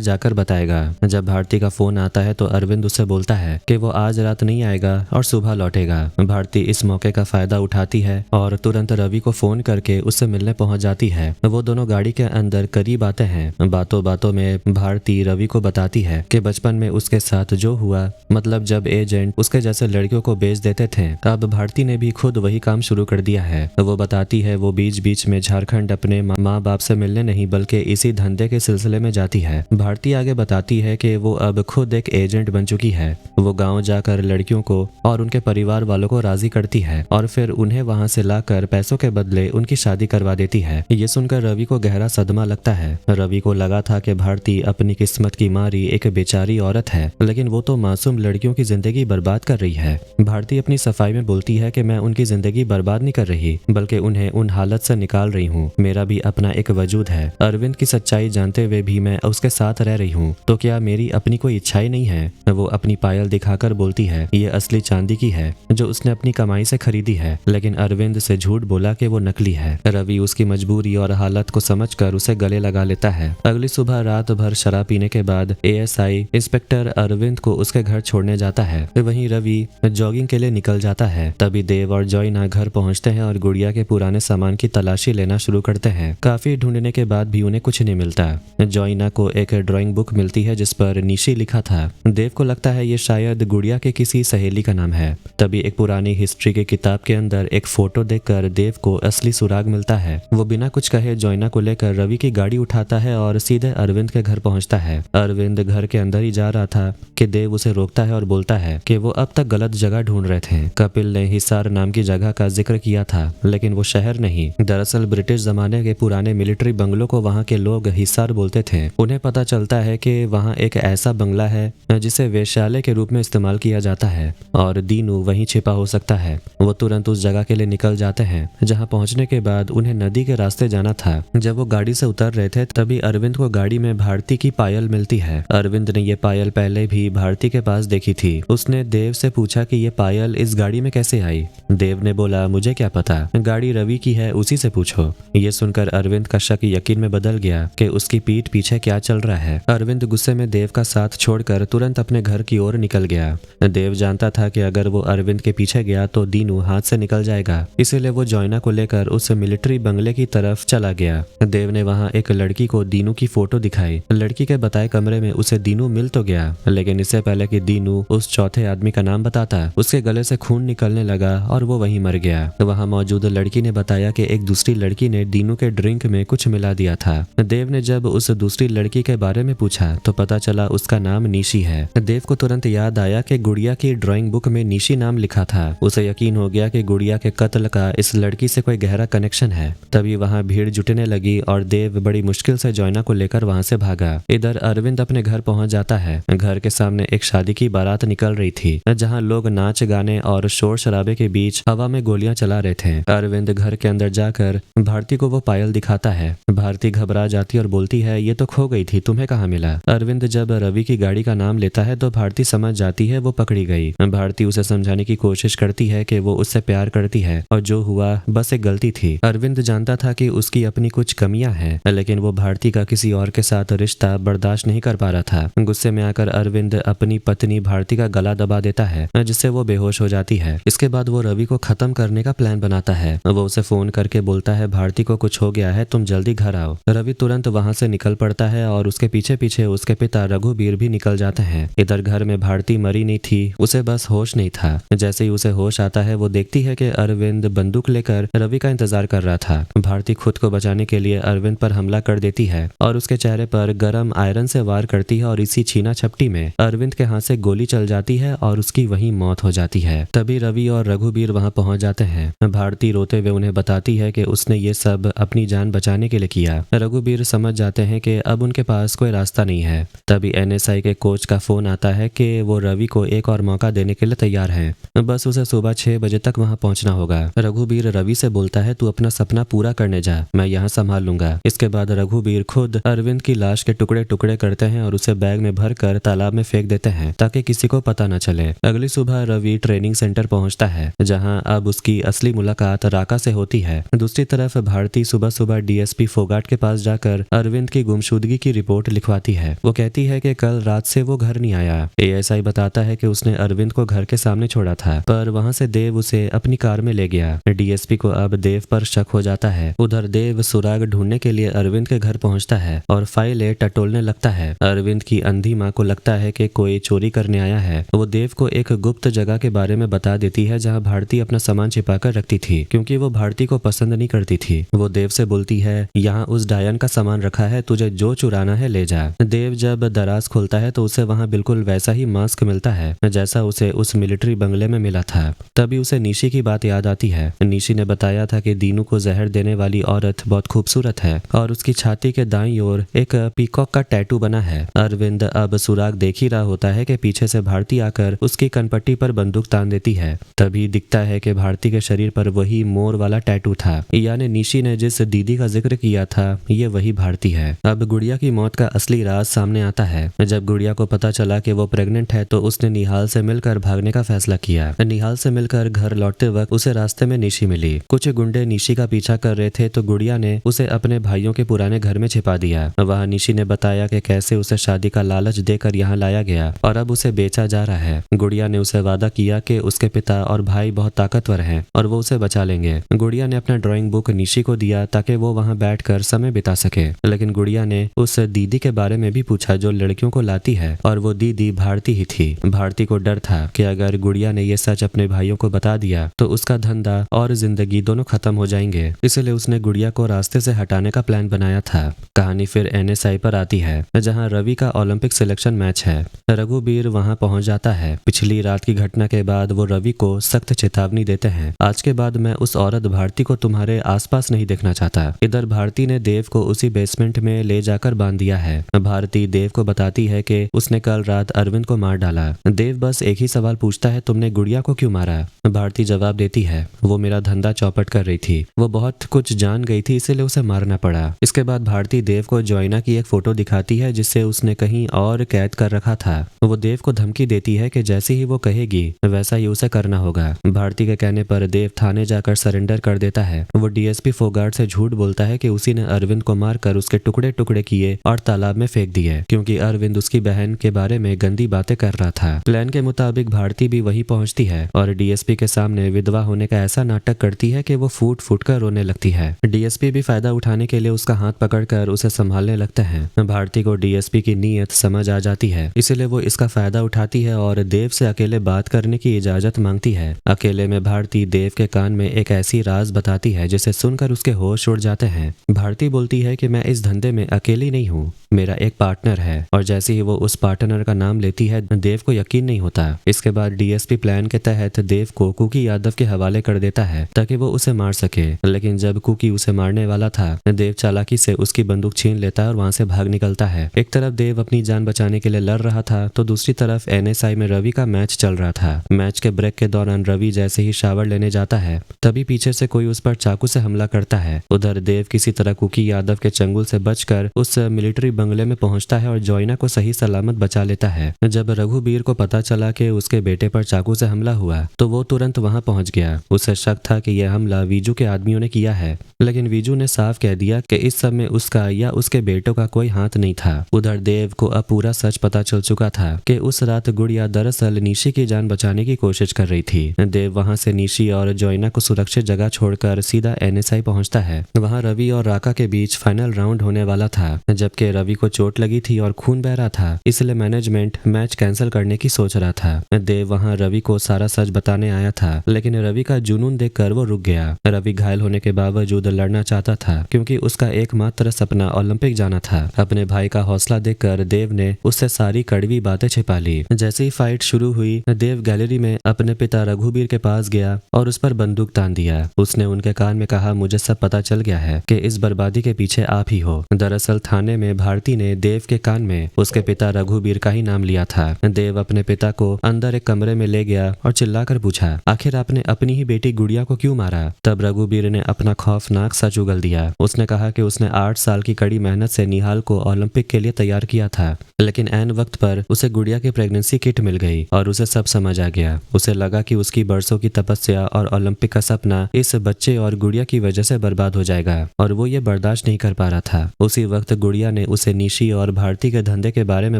जाकर बताएगा। जब भारती का फोन आता है तो अरविंद उससे बोलता है कि वो आज रात नहीं आएगा और सुबह लौटेगा। भारती इस मौके का फायदा उठाती है और तुरंत रवि को फोन करके उससे मिलने पहुंच जाती है। वो दोनों गाड़ी के अंदर करीब आते हैं। बातों बातों में भारती रवि को बताती है कि बचपन में उसके साथ जो हुआ, मतलब जब एजेंट उसके जैसे लड़कियों को बेच देते थे, अब भारती ने भी खुद वही काम शुरू कर दिया है। वो बताती है वो बीच बीच में झारखंड अपने माँ बाप से मिलने नहीं बल्कि इसी धंधे के सिलसिले में जाती है। भारती आगे बताती है कि वो अब खुद एक एजेंट बन चुकी है। वो गांव जाकर लड़कियों को और उनके परिवार वालों को राजी करती है और फिर उन्हें वहां से लाकर पैसों के बदले उनकी शादी करवा देती है। ये सुनकर रवि को गहरा सदमा लगता है। रवि को लगा था कि भारती अपनी किस्मत की मारी एक बेचारी औरत है, लेकिन वो तो मासूम लड़कियों की जिंदगी बर्बाद कर रही है। भारती अपनी सफाई में बोलती है कि मैं उनकी जिंदगी बर्बाद नहीं कर रही, बल्कि उन्हें उन हालत से निकाल रही हूँ। मेरा भी अपना एक वजूद है। अरविंद की सच्चाई जानते हुए भी मैं उसके साथ रह रही हूँ, तो क्या मेरी अपनी कोई इच्छाएं नहीं है? वो अपनी पायल दिखाकर बोलती है ये असली चांदी की है जो उसने अपनी कमाई से खरीदी है, लेकिन अरविंद से झूठ बोला कि वो नकली है। रवि उसकी मजबूरी और हालत को समझकर उसे गले लगा लेता है। अगली सुबह रात भर शराब पीने के बाद एएसआई इंस्पेक्टर अरविंद को उसके घर छोड़ने जाता है। वहीं रवि जॉगिंग के लिए निकल जाता है। तभी देव और जॉइना घर पहुंचते हैं और गुड़िया के पुराने सामान की तलाशी लेना शुरू करते हैं। काफी ढूंढने के बाद भी उन्हें कुछ नहीं मिलता। जॉइना को एक ड्राइंग बुक मिलती है जिस पर निशी लिखा था। देव को लगता है ये शायद गुड़िया के किसी सहेली का नाम है। तभी एक पुरानी हिस्ट्री की किताब के अंदर एक फोटो देखकर देव को असली सुराग मिलता है। वो बिना कुछ कहे जॉइना को लेकर रवि की गाड़ी उठाता है और सीधे अरविंद के घर पहुंचता है। अरविंद घर के अंदर ही जा रहा था कि देव उसे रोकता है और बोलता है कि वो अब तक गलत जगह ढूंढ रहे थे। कपिल ने हिसार नाम की जगह का जिक्र किया था, लेकिन वो शहर नहीं, दरअसल ब्रिटिश जमाने के पुराने मिलिट्री बंगलों को वहाँ के लोग हिसार बोलते थे। उन्हें पता चलता है कि वहाँ एक ऐसा बंगला है जिसे वेश्यालय के रूप में इस्तेमाल किया जाता है और दीनू वहीं छिपा हो सकता है। वो तुरंत उस जगह के लिए निकल जाते हैं, जहाँ पहुँचने के बाद उन्हें नदी के रास्ते जाना था। जब वो गाड़ी से उतर रहे थे तभी अरविंद को गाड़ी में भारती की पायल मिलती है। अरविंद ने ये पायल पहले भी भारती के पास देखी थी। उसने देव से पूछा कि ये पायल इस गाड़ी में कैसे आई। देव ने बोला मुझे क्या पता, गाड़ी रवि की है, उसी से पूछो। ये सुनकर अरविंद का शक यकीन में बदल गया कि उसकी पीठ पीछे क्या चल रहा है। अरविंद गुस्से में देव का साथ छोड़कर तुरंत अपने घर की ओर निकल गया। देव जानता था कि अगर वो अरविंद के पीछे गया तो दीनू हाथ से निकल जाएगा, इसीलिए वो जॉइना को लेकर उस मिलिट्री बंगले की तरफ चला गया। देव ने वहाँ एक लड़की को दीनू की फोटो दिखाई। लड़की के बताए कमरे में उसे दीनू मिल तो गया, लेकिन इससे पहले कि दीनू उस चौथे आदमी का नाम बताता, उसके गले से खून निकलने लगा और वो वहीं मर गया। वहाँ मौजूद लड़की ने बताया कि एक दूसरी लड़की ने दीनू के ड्रिंक में कुछ मिला दिया था। देव ने जब उस दूसरी लड़की के बारे में पूछा तो पता चला उसका नाम निशी है। देव को तुरंत याद आया कि गुड़िया की ड्राइंग बुक में निशी नाम लिखा था। उसे यकीन हो गया कि गुड़िया के कत्ल का इस लड़की से कोई गहरा कनेक्शन है। तभी वहाँ भीड़ जुटने लगी और देव बड़ी मुश्किल से जॉइना को लेकर वहाँ से भागा। इधर अरविंद अपने घर पहुँच जाता है। घर के सामने एक शादी की बारात निकल रही थी, जहाँ लोग नाच गाने और शोर शराबे के बीच हवा में गोलियां चला रहे थे। अरविंद घर के अंदर जाकर भारती को वो पायल दिखाता है। भारती घबरा जाती और बोलती है ये तो खो गई थी, तुम्हें कहाँ मिला? अरविंद जब रवि की गाड़ी का नाम लेता है तो भारती समझ जाती है वो पकड़ी गई। भारती उसे समझाने की कोशिश करती है कि वो उससे प्यार करती है और जो हुआ बस एक गलती थी। अरविंद जानता था कि उसकी अपनी कुछ कमियां हैं, लेकिन वो भारती का किसी और के साथ रिश्ता बर्दाश्त नहीं कर पा रहा था। गुस्से में आकर अरविंद अपनी पत्नी भारती का गला दबा देता है, जिससे वो बेहोश हो जाती है। इसके बाद वो रवि को खत्म करने का प्लान बनाता है। वो उसे फोन करके बोलता है भारती को कुछ हो गया है, तुम जल्दी घर आओ। रवि तुरंत वहां से निकल पड़ता है और उसके पीछे पीछे उसके पिता रघुबीर भी निकल जाते हैं। इधर घर में भारती मरी नहीं थी, उसे बस होश नहीं था। जैसे ही उसे होश आता है वो देखती है कि अरविंद बंदूक लेकर रवि का इंतजार कर रहा था। भारती खुद को बचाने के लिए अरविंद पर हमला कर देती है और उसके चेहरे पर गर्म आयरन से वार करती है और इसी छीना छपटी में अरविंद के हाथ से गोली चल जाती है और उसकी वहीं मौत हो जाती है। तभी रवि और रघुबीर वहां पहुंच जाते हैं। भारती रोते हुए उन्हें बताती है कि उसने ये सब अपनी जान बचाने के लिए किया। रघुबीर समझ जाते हैं कि अब उनके पास कोई रास्ता नहीं है। तभी एनएसआई के कोच का फोन आता है कि वो रवि को एक और मौका देने के लिए तैयार है, बस उसे सुबह 6 बजे तक वहां पहुंचना होगा। रघुबीर रवि से बोलता है तू अपना सपना पूरा करने जा, मैं यहाँ संभाल लूंगा। इसके बाद रघुबीर खुद अरविंद की लाश के टुकड़े टुकड़े करते हैं और उसे बैग में भरकर तालाब में फेंक देते हैं ताकि किसी को पता न चले। अगली सुबह रवि ट्रेनिंग सेंटर पहुंचता है जहां अब उसकी असली मुलाकात राका से होती है। दूसरी तरफ भारती सुबह सुबह डीएसपी फोगाट के पास जाकर अरविंद की गुमशुदगी की रिपोर्ट लिखवाती है। वो कहती है कि कल रात से वो घर नहीं आया। एएसआई बताता है कि उसने अरविंद को घर के सामने छोड़ा था, पर वहां से देव उसे अपनी कार में ले गया। डीएसपी को अब देव पर शक हो जाता है। उधर देव सुराग ढूंढने के लिए अरविंद के घर पहुंचता है और फाइलें टटोलने लगता है। अरविंद की अंधी माँ को लगता है कि कोई चोरी करने आया है। वो देव को एक गुप्त जगह के बारे में बता देती है जहाँ भारती अपना सामान छिपाकर रखती थी, क्योंकि वो भारती को पसंद नहीं करती थी। वो देव से बोलती है यहाँ उस डायन का सामान रखा है, तुझे जो चुराना है ले जा। देव जब दराज खोलता है तो उसे वहाँ बिल्कुल वैसा ही मास्क मिलता है जैसा उसे उस मिलिट्री बंगले में मिला था। तभी उसे निशी की बात याद आती है। निशी ने बताया था कि दीनू को जहर देने वाली औरत बहुत खूबसूरत है और उसकी छाती के दाईं ओर एक पीकॉक का टैटू बना है। अरविंद अब सुराग देख ही रहा होता है कि पीछे से भारती आकर उसकी कनपट्टी पर बंदूक तान देती है। तभी दिखता है कि भारती के शरीर पर वही मोर वाला टैटू था, यानी निशी ने जिस दीदी का जिक्र किया था ये वही भारती है। अब गुड़िया की मौत का असली राज सामने आता है। जब गुड़िया को पता चला कि वो प्रेग्नेंट है तो उसने निहाल से मिलकर भागने का फैसला किया। निहाल से मिलकर घर लौटते वक्त उसे रास्ते में निशी मिली। कुछ गुंडे निशी का पीछा कर रहे थे तो गुड़िया ने उसे अपने भाइयों के पुराने घर में छिपा दिया। वहाँ निशी ने बताया कि कैसे उसे शादी का लालच देकर यहाँ लाया गया और अब उसे बेचा जा रहा है। गुड़िया ने उसे वादा किया कि उसके पिता और भाई बहुत ताकतवर हैं और वो उसे बचा लेंगे। गुड़िया ने अपना ड्राइंग बुक निशी को दिया ताकि वो वहाँ बैठकर समय बिता सके, लेकिन गुड़िया ने उस दीदी के बारे में भी पूछा जो लड़कियों को लाती है और वो दीदी भारती ही थी। भारती को डर था कि अगर गुड़िया ने ये सच अपने भाइयों को बता दिया तो उसका धंधा और जिंदगी दोनों खत्म हो जाएंगे, इसलिए उसने गुड़िया को रास्ते से हटाने का प्लान बनाया था। कहानी फिर एनएसआई पर आती है जहाँ रवि का ओलंपिक सिलेक्शन मैच है। रघुबीर वहाँ पहुंच जाता है। पिछली रात की घटना के बाद वो रवि को सख्त चेतावनी देते हैं, आज के बाद मैं उस औरत भारती को तुम्हारे आसपास नहीं देखना चाहता। इधर भारती ने देव को उसी बेसमेंट में ले जाकर बांध दिया है। भारती देव को बताती है कि उसने कल रात अरविंद को मार डाला। देव बस एक ही सवाल पूछता है, तुमने गुड़िया को क्यों मारा? भारती जवाब देती है, वो मेरा धंधा चौपट कर रही थी, वो बहुत कुछ जान गई थी इसलिए उसे मारना पड़ा। इसके बाद भारती देव को जोइना की एक फोटो दिखाती है जिसे उसने कहीं और कैद कर रखा था। वो देव को धमकी देती है कि जैसे ही वो कहेगी वैसा ही उसे करना होगा। भारती के कहने पर देव थाने जाकर सरेंडर कर देता है। वो डीएसपी फोगाट से झूठ बोलता है कि उसी ने अरविंद को मारकर उसके टुकड़े टुकड़े किए और तालाब में फेंक दिए, क्योंकि अरविंद उसकी बहन के बारे में गंदी बातें कर रहा था। प्लान के मुताबिक भारती भी वहीं पहुंचती है और डीएसपी के सामने विधवा होने का ऐसा नाटक करती है कि वो फूट फूट कर रोने लगती है। डीएसपी भी फायदा उठाने के लिए उसका हाथ पकड़कर उसे संभालने लगता है। भारती को डीएसपी की नीयत समझ आ जाती है, इसलिए वो इसका फायदा उठाती है और देव से अकेले बात करने की इजाजत मांगती है। अकेले में भारती देव के कान में एक ऐसी राज बताती है जिसे सुनकर उसके होश उड़ जाते हैं। भारती बोलती है कि मैं इस धंधे में अकेली नहीं हूँ, मेरा एक पार्टनर है। और जैसे ही वो उस पार्टनर का नाम लेती है देव को यकीन नहीं होता। इसके बाद डीएसपी प्लान के तहत देव को कुकी यादव के हवाले कर देता है ताकि वो उसे मार सके, लेकिन जब कुकी उसे मारने वाला था देव चालाकी से उसकी बंदूक छीन लेता है और वहां से भाग निकलता है। एक तरफ देव अपनी जान बचाने के लिए लड़ रहा था तो दूसरी तरफ एनएसआई में रवि का मैच चल रहा था। मैच के ब्रेक के दौरान रवि जैसे ही शावर लेने जाता है तभी पीछे से कोई उस पर चाकू से हमला करता है। उधर देव किसी तरह कुकी यादव के चंगुल से बचकर उस मिलिट्री बंगले में पहुंचता है और जोइना को सही सलामत बचा लेता है। जब रघुबीर को पता चला कि उसके बेटे पर चाकू से हमला हुआ तो वो तुरंत वहां पहुंच गया। उसे शक था कि यह हमला वीजू के आदमियों ने किया है, लेकिन वीजू ने साफ कह दिया कि इस सब में उसका या उसके बेटों का कोई हाथ नहीं था। उधर देव को अब पूरा सच पता चल चुका था कि उस रात गुड़िया दरअसल निशी की जान बचाने की कोशिश कर रही थी। देव वहां से निशी और जोइना को सुरक्षित जगह छोड़कर सीधा NSI पहुंचता है। वहां रवि और राका के बीच फाइनल राउंड होने वाला था, जबकि रवि को चोट लगी थी और खून बह रहा था, इसलिए मैनेजमेंट मैच कैंसिल करने की सोच रहा था। देव वहां रवि को सारा सच बताने आया था, लेकिन रवि का जुनून देखकर वो रुक गया। रवि घायल होने के बावजूद लड़ना चाहता था क्योंकि उसका एकमात्र सपना ओलंपिक जाना था। अपने भाई का हौसला देखकर देव ने उससे सारी कड़वी बातें छिपा ली। जैसे ही फाइट शुरू हुई, देव गैलरी में अपने पिता रघुबीर के पास गया और उस पर बंदूक तान दिया। उसने उनके कान में कहा, मुझे सब पता चल गया है कि इस बर्बादी के पीछे आप ही हो। दरअसल थाने में भारती ने देव के कान में उसके पिता रघुबीर का ही नाम लिया था। देव अपने पिता को अंदर एक कमरे में ले गया और चिल्लाकर पूछा, आखिर आपने अपनी ही बेटी गुड़िया को क्यों मारा? तब रघुबीर ने अपना खौफनाक सच उगल दिया। उसने कहा कि उसने 8 साल की कड़ी मेहनत से निहाल को ओलंपिक के लिए तैयार किया था, लेकिन ऐन वक्त पर उसे गुड़िया की प्रेगनेंसी किट मिल गई और उसे सब समझ आ गया। उसे लगा कि उसकी बरसों की तपस्या और ओलंपिक का सपना इस बच्चे और गुड़िया की वजह से बर्बाद हो जाएगा और वो ये बर्दाश्त नहीं कर पा रहा था। उसी वक्त गुड़िया ने उसे निशी और भारती के धंधे के बारे में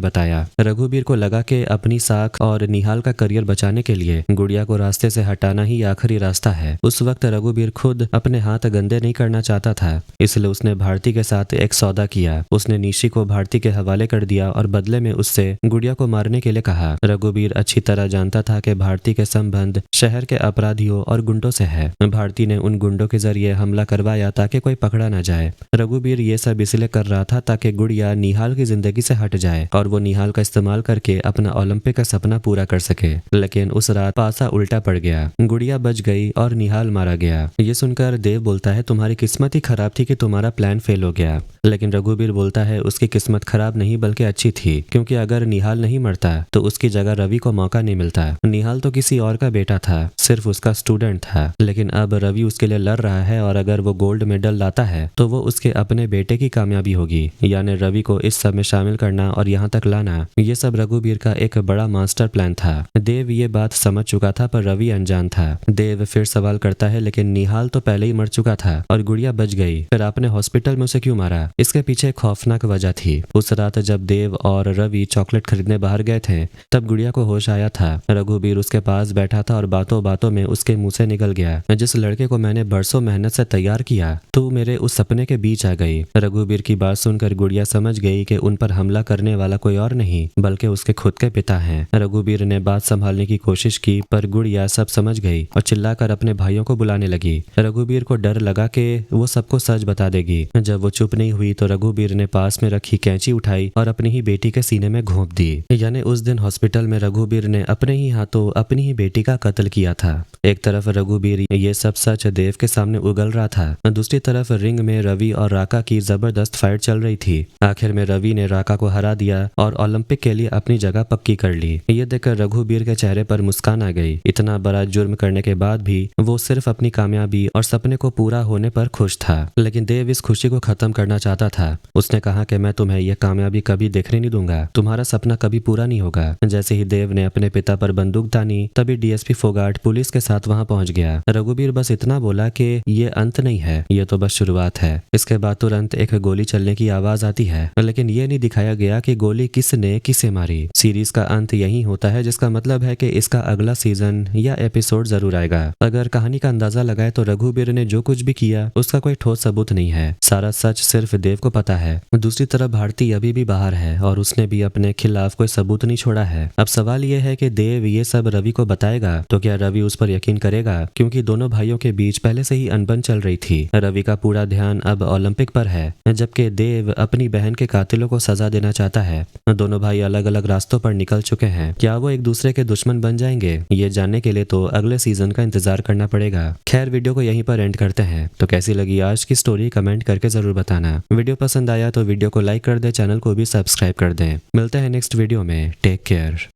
बताया। रघुबीर को लगा कि अपनी साख और निहाल का करियर बचाने के लिए गुड़िया को रास्ते से हटाना ही आखिरी रास्ता है। उस वक्त रघुबीर खुद अपने हाथ गंदे नहीं करना चाहता था, इसलिए उसने भारती के साथ एक सौदा किया। उसने निशी को भारती के हवाले कर दिया और बदले में उससे गुड़िया को मारने के लिए कहा। रघुबीर अच्छी तरह जानता था कि भारती के संबंध शहर के अपराधियों और गुंडों से है। भारती ने उन गुंडों के जरिए हमला करवाया ताकि कोई पकड़ा न जाए। रघुबीर ये सब इसलिए कर रहा था ताकि गुड़िया निहाल की जिंदगी से हट जाए और वो निहाल का इस्तेमाल करके अपना ओलंपिक का सपना पूरा कर सके। लेकिन उस रात पासा उल्टा पड़ गया। गुड़िया बच गई और निहाल मारा गया। ये सुनकर देव बोलता है, तुम्हारी किस्मत ही खराब थी कि तुम्हारा प्लान फेल हो गया। लेकिन रघुबीर बोलता है, उसकी किस्मत खराब नहीं बल्कि अच्छी थी, क्योंकि अगर निहाल नहीं मरता तो उसकी जगह रवि को मौका नहीं मिलता। निहाल तो किसी और का बेटा था, सिर्फ उसका स्टूडेंट था, लेकिन अब रवि उसके लिए लड़ रहा है और अगर वो गोल्ड मेडल लाता है तो वो उसके अपने बेटे की कामयाबी होगी। यानी रवि को इस सब में शामिल करना और यहाँ तक लाना, ये सब रघुबीर का एक बड़ा मास्टर प्लान था। देव ये बात समझ चुका था पर रवि अनजान था। देव फिर सवाल करता है, लेकिन निहाल तो पहले ही मर चुका था और गुड़िया बच गई, फिर आपने हॉस्पिटल में उसे क्यों मारा? इसके पीछे खौफनाक वजह थी। उस रात जब देव और रवि चॉकलेट खरीदने बाहर गए थे तब गुड़िया को होश आया था। रघुबीर उसके पास बैठा था और बातों बातों में उसके मुंह से निकल गया, जिस लड़के को मैंने बरसों मेहनत से तैयार किया तो मेरे उस सपने के बीच आ गई। रघुबीर की बात सुनकर गुड़िया समझ गई कि उन पर हमला करने वाला कोई और नहीं बल्कि उसके खुद के पिता हैं। रघुबीर ने बात संभालने की कोशिश की पर गुड़िया सब समझ गई और चिल्लाकर अपने भाइयों को बुलाने लगी। रघुबीर को डर लगा कि वो सबको सच बता देगी। जब वो चुप नहीं हुई तो रघुबीर ने पास में रखी कैंची उठाई और अपनी ही बेटी के सीने में घोंप दी। यानी उस दिन हॉस्पिटल में रघुबीर ने अपने ही हाथों अपनी ही बेटी का कत्ल किया था। एक तरफ रघुबीर ये सब सच देव के सामने उगल रहा था, दूसरी तरफ रिंग में रवि और राका की जबरदस्त फाइट चल रही थी। आखिर में रवि ने राका को हरा दिया और ओलंपिक के लिए अपनी जगह पक्की कर ली। ये देखकर रघुबीर के चेहरे पर मुस्कान आ गई। इतना बड़ा जुर्म करने के बाद भी वो सिर्फ अपनी कामयाबी और सपने को पूरा होने पर खुश था, लेकिन देव इस खुशी को खत्म करना चाहता था। उसने कहा कि मैं तुम्हें यह कामयाबी कभी देखने नहीं दूंगा, तुम्हारा सपना कभी पूरा नहीं होगा। जैसे ही देव ने अपने पिता पर बंदूक तानी तभी डीएसपी फोगाट पुलिस के साथ वहां पहुंच गया। रघुबीर बस इतना बोला कि ये अंत नहीं है, ये तो बस शुरुआत है। इसके बाद तुरंत एक गोली चलने की आवाज आती है, लेकिन ये नहीं दिखाया गया कि गोली किसने किसे मारी। सीरीज का अंत यही होता है, जिसका मतलब है कि इसका अगला सीजन या एपिसोड जरूर आएगा। अगर कहानी का अंदाजा लगाए तो रघुबीर ने जो कुछ भी किया उसका कोई ठोस सबूत नहीं है। सारा सच सिर्फ देव को पता है। दूसरी तरफ भारती अभी भी बाहर है और उसने भी अपने खिलाफ कोई सबूत नहीं छोड़ा है। अब सवाल ये है कि देव ये सब रवि को बताएगा तो क्या रवि उस पर यकीन करेगा, क्योंकि दोनों भाइयों के बीच पहले से ही अनबन चल रही थी। रवि का पूरा ध्यान अब ओलंपिक पर है, जबकि देव अपनी बहन के कातिलों को सजा देना चाहता है। दोनों भाई अलग अलग रास्तों पर निकल चुके हैं। क्या वो एक दूसरे के दुश्मन बन जाएंगे? ये जानने के लिए तो अगले सीजन का इंतजार करना पड़ेगा। खैर, वीडियो को यहीं पर एंड करते हैं। तो कैसी लगी आज की स्टोरी कमेंट करके जरूर बताना। वीडियो पसंद आया तो वीडियो को लाइक कर दे, चैनल को भी सब्सक्राइब कर दें। मिलते हैं नेक्स्ट वीडियो में। Take care.